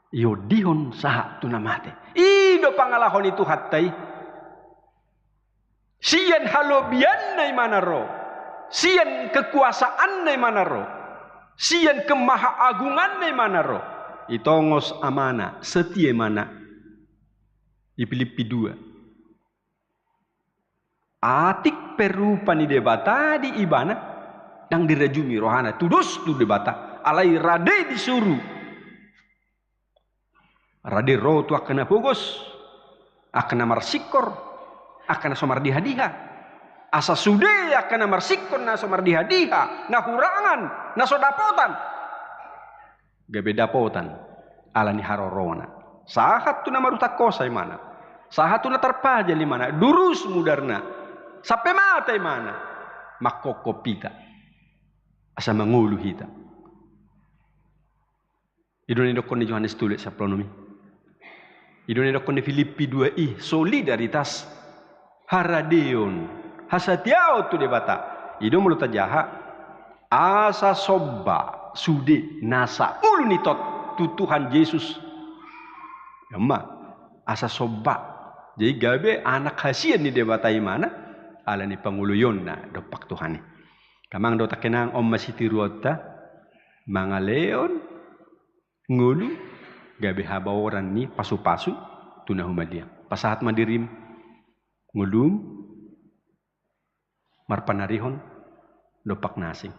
Iodihon saha tunamate. Ido pangalahon itu hattai. Sian halobian na manaro. Sian kekuasaan na manaro. Sian kemahaagungan na manaro. Itongos amana. Setia mana. Ipilipi 2. Atik perupa ni debata di ibana. Dang dirajumi rohana. Tudus tu debata. Alai rade disuruh. Rade roh tu akana pogos. Akana marsikor. Akana somar dihadiha. Asa sude akana marsikor na somar dihadiha. Na hurangan. Na sodapotan. Gabe dapotan. Alani harorona. Sahat tu na marutakosay mana. Sahat tu na tarpaja limana. Durus mudarna. Sampai mata mana. Makokopita. Asa mangulu hita. Idone dokon ni Yohanes tulis sa pronomi. Idone dokon ni Filipi 2i solidaritas haradeon hasatiao tu debata. Ido mulut jaha asa sobba sude nasa ulunitot tu Tuhan Yesus. Yama asa sobba. Jadi gabe anak hasian ni debata mana ala ni panguluyon na dopak Tuhan ni. Kamang do takenang om masitiruota mga leon Ngulu gabe habawaran ni pasu-pasu tunahumadia. Pasahat madirim ngulum marpanarihon dopak nasing.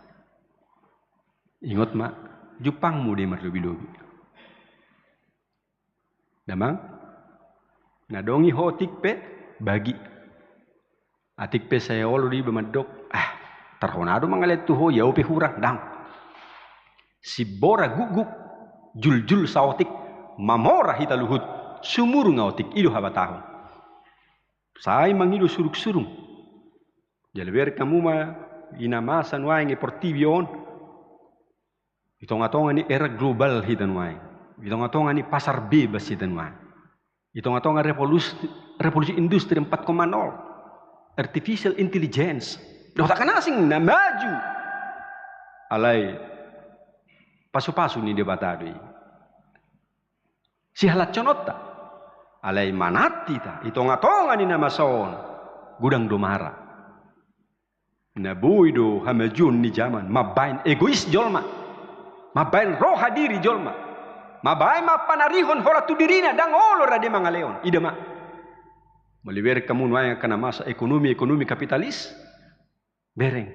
Ingot mak, Jepang mu di marlubi-lubi. Damang, nadongi ho tikpe bagi. Atikpe saya olo di bemadok. Tarhonado mangalet tuho yau pe hurang dang. Si bora guguk jul-jul saotik mamora hita luhut sumuru ngautik ido habatahun. Sai mangido suruk-surung. Jalwer kamu ma inamasan wae nge portivion. Itonga-tonga ni era global hitan wae. Itonga-tonga ni pasar bebas hitan wae. Itonga-tonga revolusi industri 4.0. Artificial intelligence. Doh takkan asing na maju. Alai pasu-pasu ni debatado. Si halat conota. Alai manati ta. Itonga-tonga ni namason. Gudang domara. Nabuido hamajun ni zaman. Mabain egois jolma. Mabain roh hadiri jolma. Mabain mapanarihon horatu dirina. Dang olo rade mangaleon. Ida ma. Meliwer kamu nuaya kana masa ekonomi kapitalis. Bereng.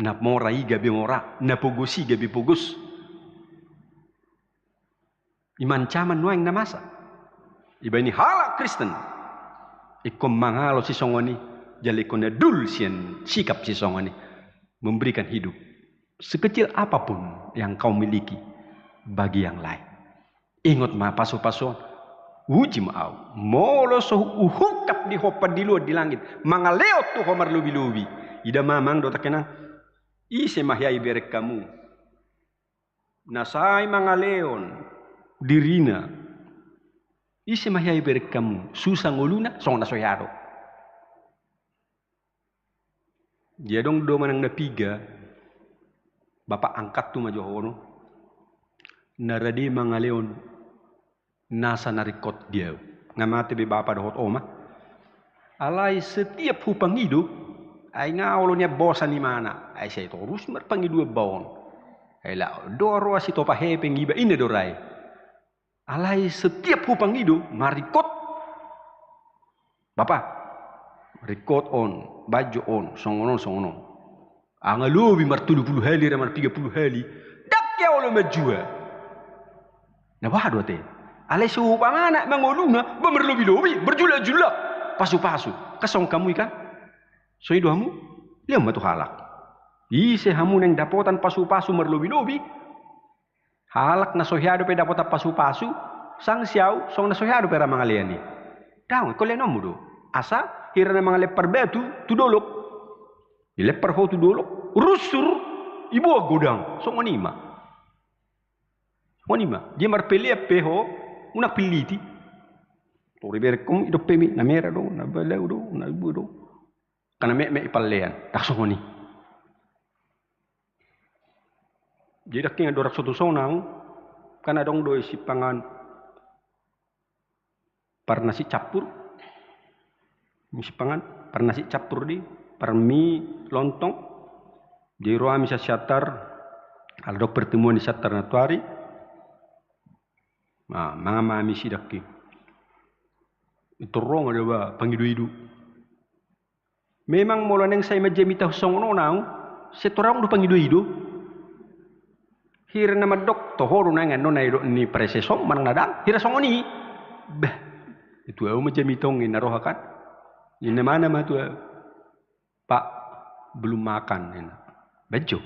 Na mora iga be mora, na pogosi ga be pogos. Iman caman nuang na masa. Iba ini halak Kristen. Ikom mangalo si songoni, jali kona dul sian sikap si songoni memberikan hidup sekecil apapun yang kau miliki bagi yang lain. Ingat ma paso-paso uji mau molo so uhukap di hopan di luar di langit mangaleot tu homar lubi-lubi. Ida mamang do takenang ise mahyai berek kamu. Nasai mangaleon dirina. Ise mahyai berek kamu. Susah nguluna song nasoyado. Dia dong do manang napiga. Bapak angkat tu majohono. Naradi mangaleon nasa narikot dia. Ngamate be bapak dohot oma. Alai setiap hupang hidup ay nga olonya bosan ni mana ay say torus marpangi dua baon ay la doro si topa hepeng iba ina doray alay setiap hupang hidup marikot bapak marikot on baju on songono angalubi martulu-pulu hali ramar 30 hali dakya olo majua na wado te alay suhupa mana mangoluna bemerlobi-lobi berjula-jula pasu-pasu kasong kamu ikan so itu hamu, liam matu halak. Ise hamu neng dapotan pasu-pasu merlobi-lobi. Halak na sohyado pe dapotan pasu-pasu. Sang siau, song na sohyado pe ramangalian ni. Daw, ko lenom do. Asa, hira na mga lepar betu, tudolok. Ilepar ho tudolok. Rusur, ibu godang. So ngonima. Ngonima. Dia marpelia peho, unak piliti. Tori berkom, idop pemi, na mera do, na balau do, na ibu do. Karena mek ipalean, tak songoni. Jadi king dorak soto sonang, karena dong doi si pangan parnasi campur, si pangan parnasi campur di, parmi lontong, di roa misa syatar, kalau dok pertemuan di syatar natuari, nah mami si daki, itu rong ada ba pangidu-idu. Memang mula neng saya majemita songono nau, setorang du pangidu-idu. Hira nama dok tohoro nangan nona ido ni presesom manang nadang hira songoni. Bah, itu au majemitong ini narohakan. Ini mana mah tu Pak belum makan ini. Bejo.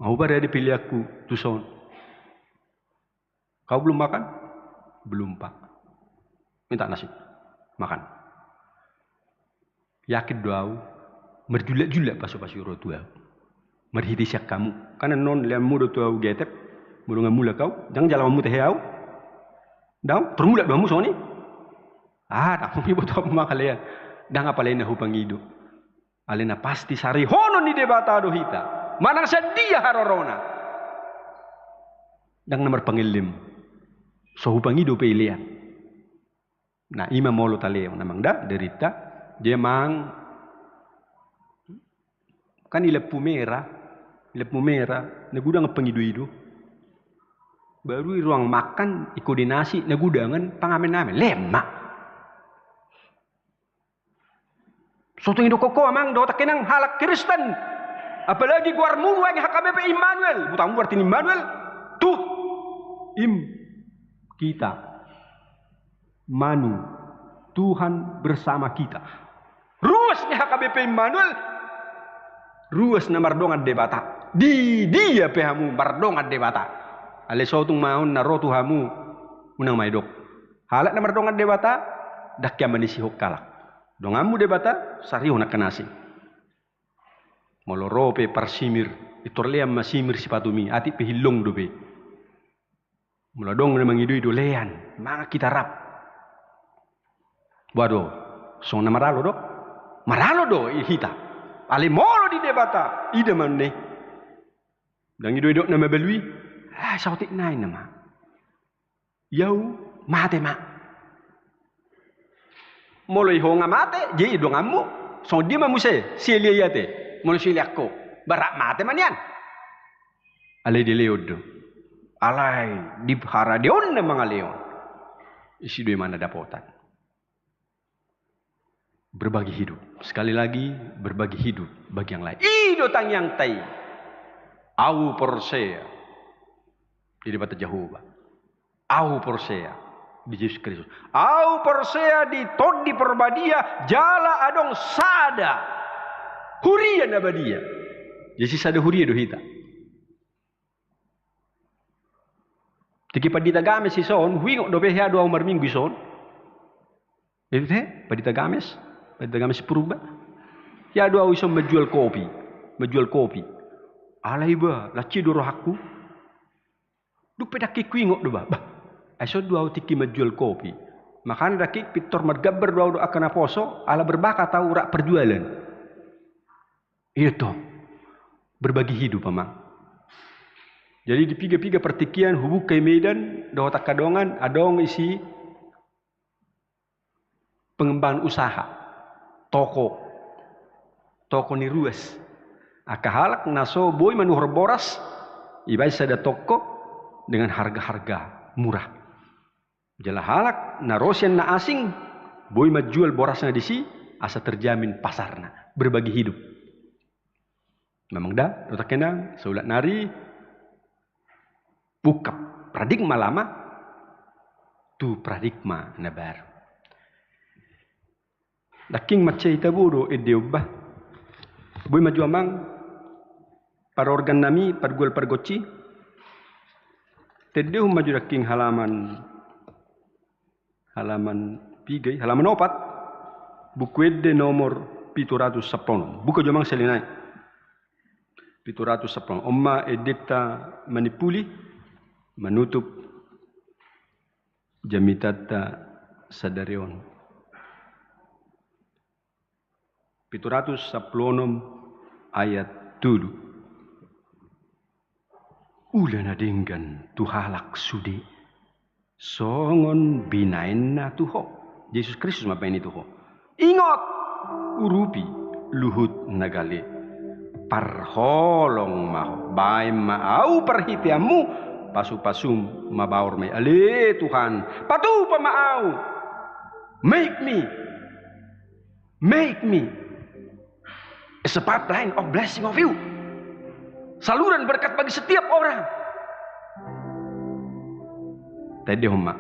Mau pada dipilih aku tuson. Kau belum makan? Belum Pak. Minta nasi. Makan. Yakin doau, merjulak-julak pasu-pasu ro tuau. Merhiti syak kamu. Karena non liam mudo tuau getep, mudo ngamula kau, jangan jalan mu teh au. Dau, permula doamu soni. Tak ibu tahu makalian. Dah apa lain hupang hidup. Alena pasti sari hono ni debata do hita. Manang sedia harorona. Dang nomor pangilim. So hupang hidup pilihan. Nah, ima molo taleo namang da derita. Dia mang kan ilepu merah lampu merah, nagudang pengidu-idu. Baru di ruang makan, koordinasi, nagudangan pangamen-amen, lemak. Soto Indo koko amang do takenang halak Kristen. Apalagi guar mulu yang HKBP Immanuel. Butang berarti Immanuel. Tuh. Kita. Manu. Tuhan bersama kita. Ruasnya HKBP Immanuel. Ruas na mardongan debata. Di dia pehamu mardongan debata. Ale sotung maun na rotu hamu. Unang maidok. Halak na mardongan debata. Dakya manisi hokkalak. Dongamu debata. Sariho na kanasi. Molorope parsimir. Itorleam masimir sipatumi. Ati pehilong dobe. Muladong na mangidu-idu lean. Mga kita rap. Waduh. Song na maralo do. Maralo do ihita. Ale molo di debata. Ida man ne. Dang idu-idu na mabalui. Sautik nain nama. Yau mate ma. Molo iho nga mate. Jadi do ngamu. Song dia mamuse. Siya yate. Molo siya ko. Barak mate man yan. Ale di leod. Alay. Dibhara deon na mga leon. Isi doy mana dapotan. Berbagi hidup. Sekali lagi, berbagi hidup bagi yang lain. Ido tang yang tai. Au porsea. Di debat Jehovah. Au porsea. Di Yesus Kristus. Au porsea di tod di perbadia. Jala adong sada. Huria na badia. Yesus sada huria do hita. Tiki padita games si son. Huingok do behya do umar minggu son. Itu teh. Padita games. Padita games purba. Ya do isom menjual kopi. Menjual kopi. Alay ba. Laci do rohaku. Duk pedaki kuingok do ba. Aso do tiki menjual kopi. Makan daki pitor margaber do akan aposo. Ala berbaka tahu rak perjualan. Itu. Berbagi hidup amang. Jadi di piga-piga pertikian hubuk ke Medan. Do tak kadongan. Adong isi. Pengembangan usaha. Toko. Toko ni ruas. Akahalak naso boy manuhor boras. Ibai sada toko. Dengan harga-harga murah. Jala halak na Rosian na asing. Boy majual borasna disi. Asa terjamin pasarna. Berbagi hidup. Memang dah. Rotak kenang. Saulat nari. Bukap. Paradigma lama. Tu paradigma na baru. Daking macay taburo ideobah. Boy maju amang. Para organ nami. Pargual pargoci. Tedeh maju daking halaman. Halaman 3. Halaman 4. Bukwede nomor 710. Buka jomang selinay. 710. Oma edikta manipuli. Menutup. Jamitata sadarion. 710 ayat 7. Ulan adinggan tuhalak sudi. Songon binain na tuho. Yesus Kristus mapain itu ho. Ingot urupi luhut nagali. Parholong maho. Baim maau perhitiamu. Pasu-pasum mabaur may. Ale Tuhan. Patu pa maau. Make me as a pipeline of blessing of you. Saluran berkat bagi setiap orang. Tadi humma.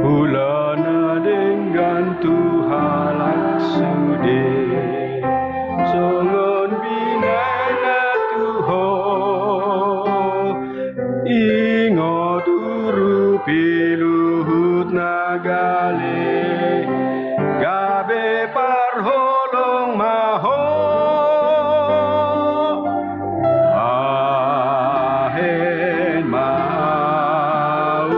Ulana dengan Tuhan sude. Songon binana Tuho. Ingot urupi luhut nagale. Gabe parholong maho. Ahen mau.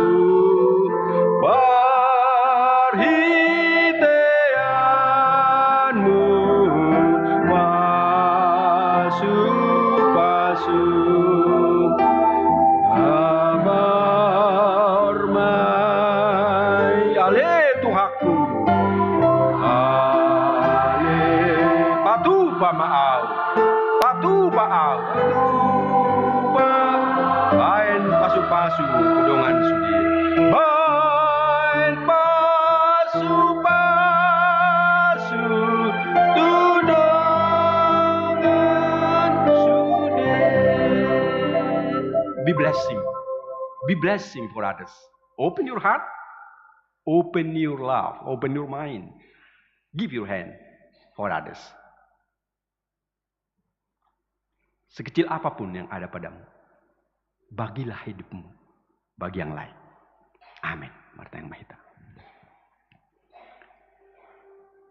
Parhiteanmu. Pasu-pasu. Abang be blessing for others. Open your heart, open your love, open your mind. Give your hand for others. Sekecil apapun yang ada padamu, bagilah hidupmu bagi yang lain. Amin. Marta yang mahita.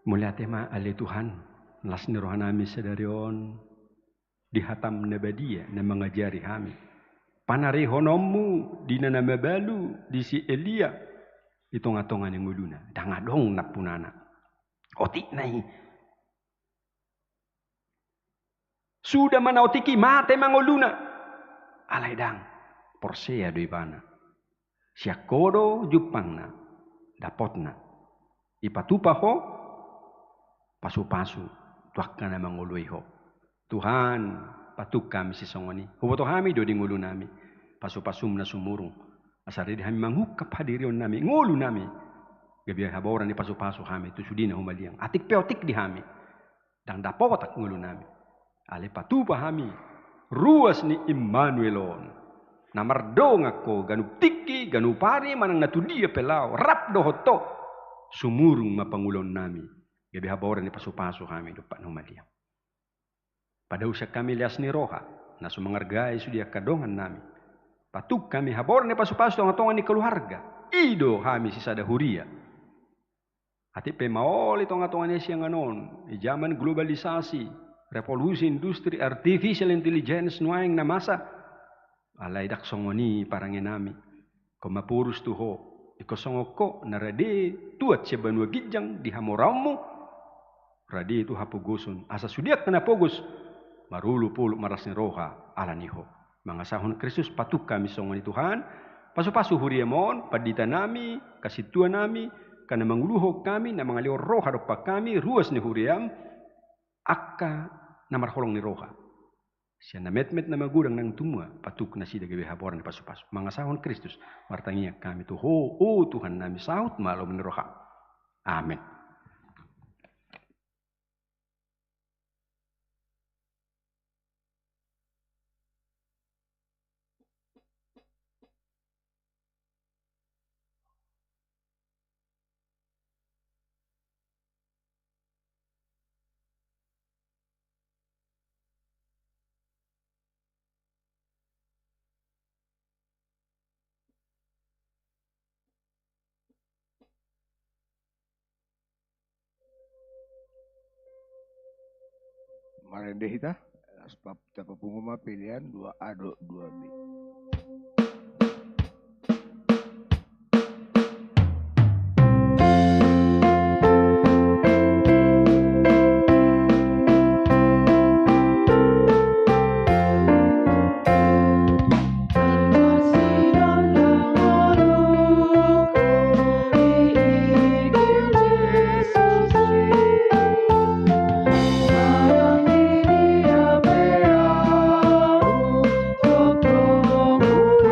Mulia tema ali Tuhan, las ni rohanami sedarion dihatam nabadia na mengajari kami. Panari honomu di nana mabalu di si Elia itongatongan yang uluna dangadong napunana. Otik nai. Sudah manautiki mate mangoluna. Alay dang porsea do ibana. Siakodo jupangna dapotna. Ipatupa ho pasu-pasu tuakka na mangului ho. Tuhan patuk kami si songoni. Huboto kami do di ngulu nami. Pasu-pasum na sumurung. Asari di kami mangukap hadirion nami. Ngulu nami. Gabi haboran di pasu-pasu kami. Tusudina humaliang. Atik peotik di kami. Dang dapotak ngulu nami. Ale patupa kami. Ruas ni Immanuelon. Namardong ako. Ganu tiki. Ganu pari. Manang natudia pelao. Rap dohoto. Sumurung mapangulon nami. Gabi haboran di pasu-pasu kami. Dupat humaliang. Pada usia kami lias ni roha, na sumangargai sudia kadongan nami. Patuk kami habor ni pasu-pasu tonga-tonga ni keluarga. Ido kami sisa dahuria. Hati pemaoli tonga-tonga ni siang anon. Di zaman globalisasi, revolusi industri, artificial intelligence nuaing na masa. Alay dak songoni parangin nami. Komapurus tuho. Ikosongoko na rade tuat siya banua gijang di hamoramu. Rade itu hapugusun. Asa sudiak na pogus. Marulu pulu maras ni roha ala niho. Mga sahon Kristus patuk kami songon ni Tuhan. Pasu-pasu huriamon, padita nami, kasituan nami, kana manguluhog kami, na mga lior roha dopa kami, ruas ni huriam, akka na marholong ni roha. Siya na met-met na magurang ng tumwa, patuk na sida gabi haboran ni pasu-pasu. Mga sahon Kristus, martangiyak kami tuho, o Tuhan nami, sahot malom ni roha. Amen. Mari deh kita, sebab dapat pengumuman pilihan 2A, 2B. Thank you.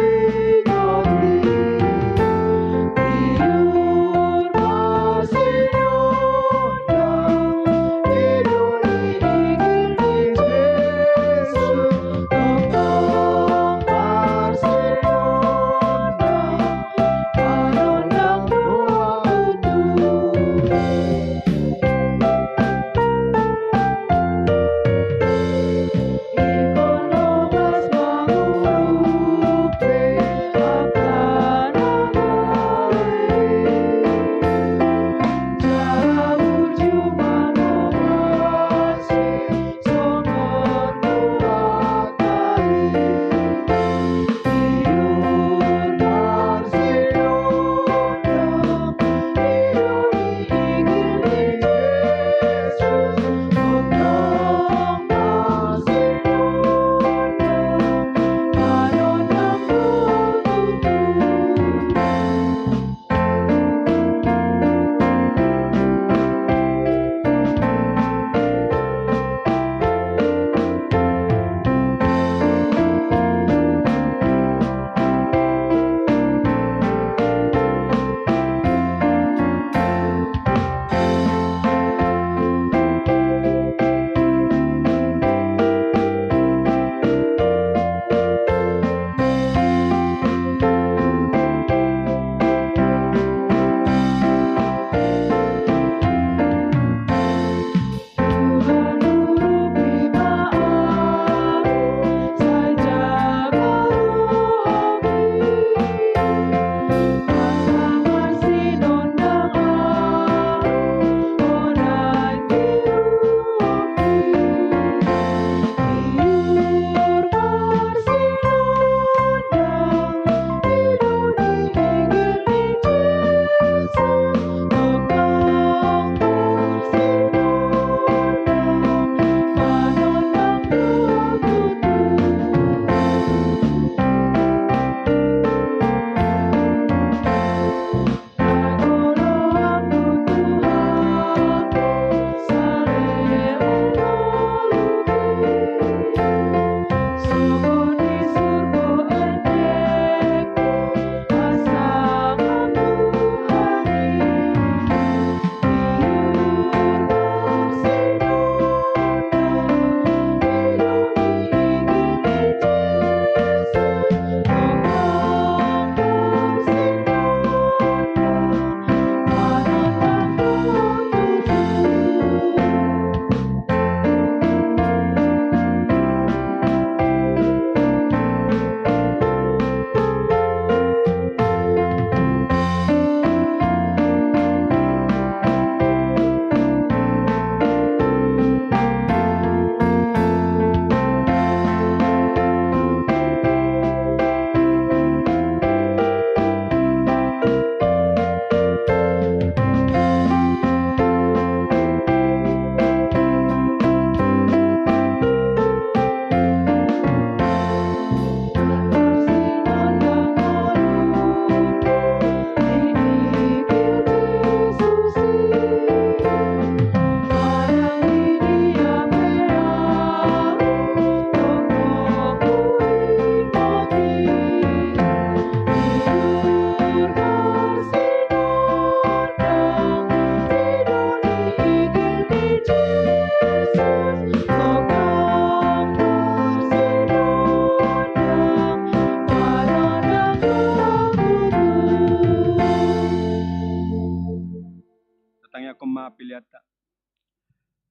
piliata.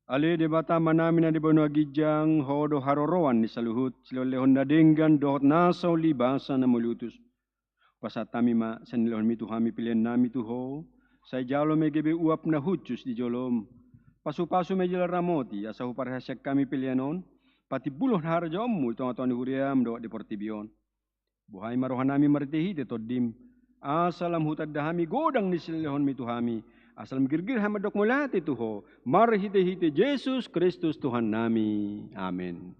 Ali debata manamin na debano agijang hodo haroroan ni saluhut silolehon na denggan dohot nasaw libasa na mulutus. Pasatami ma sanilon mitu hami pilihan nami tuho. Sa jalo may gebe uap na hutsus di jolom. Pasu-pasu may jala ramoti asahu parhasyak kami pilihanon. Pati buloh na harajom itong ato ni huriam do di portibion. Buhay marohan nami maritehi te todim. Asalam hutad dahami godang ni silehon mituhami. Asal girgir hamadok mulati tuho. Marhite-hite Jesus Kristus Tuhan nami. Amin.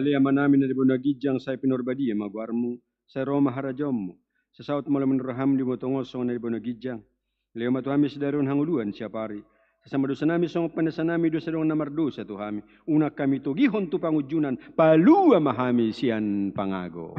Ali ama namin na dibunagijang sa pinurbadi magwarmu sa Roma harajommu. Sa saut malam raham di motongos song na dibunagijang. Leo matuhami sa darun hanguluan siya pari. Sa samadusa nami song panasanami dosa dong namardo sa tuhami. Una kami tugihon tu pangujunan palua mahami siyan pangago.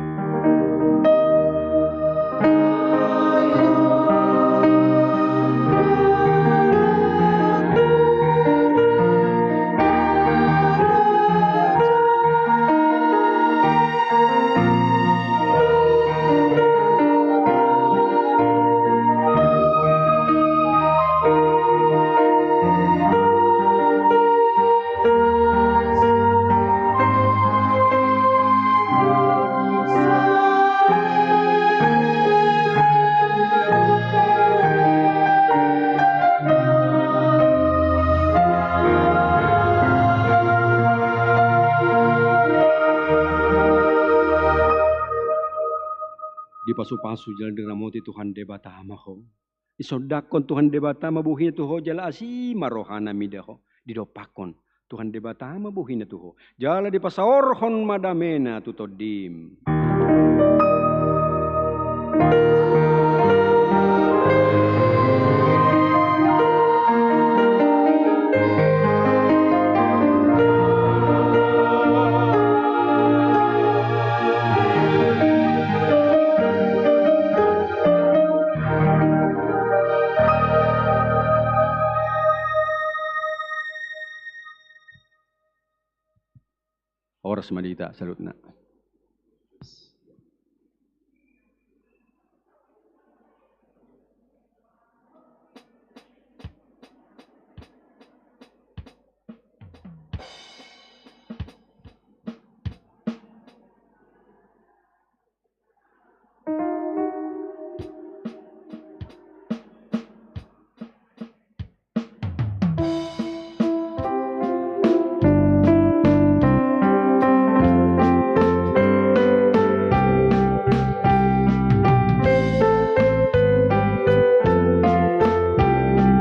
Di pasu-pasu jalan dengan ramoti Tuhan debata amaho. Isodakon Tuhan debata mabuhin tuho jala asi marohana midaho. Didopakon Tuhan debata mabuhin tuho. Jala di pasaorhon madamena tutodim. Oras malita, salutna.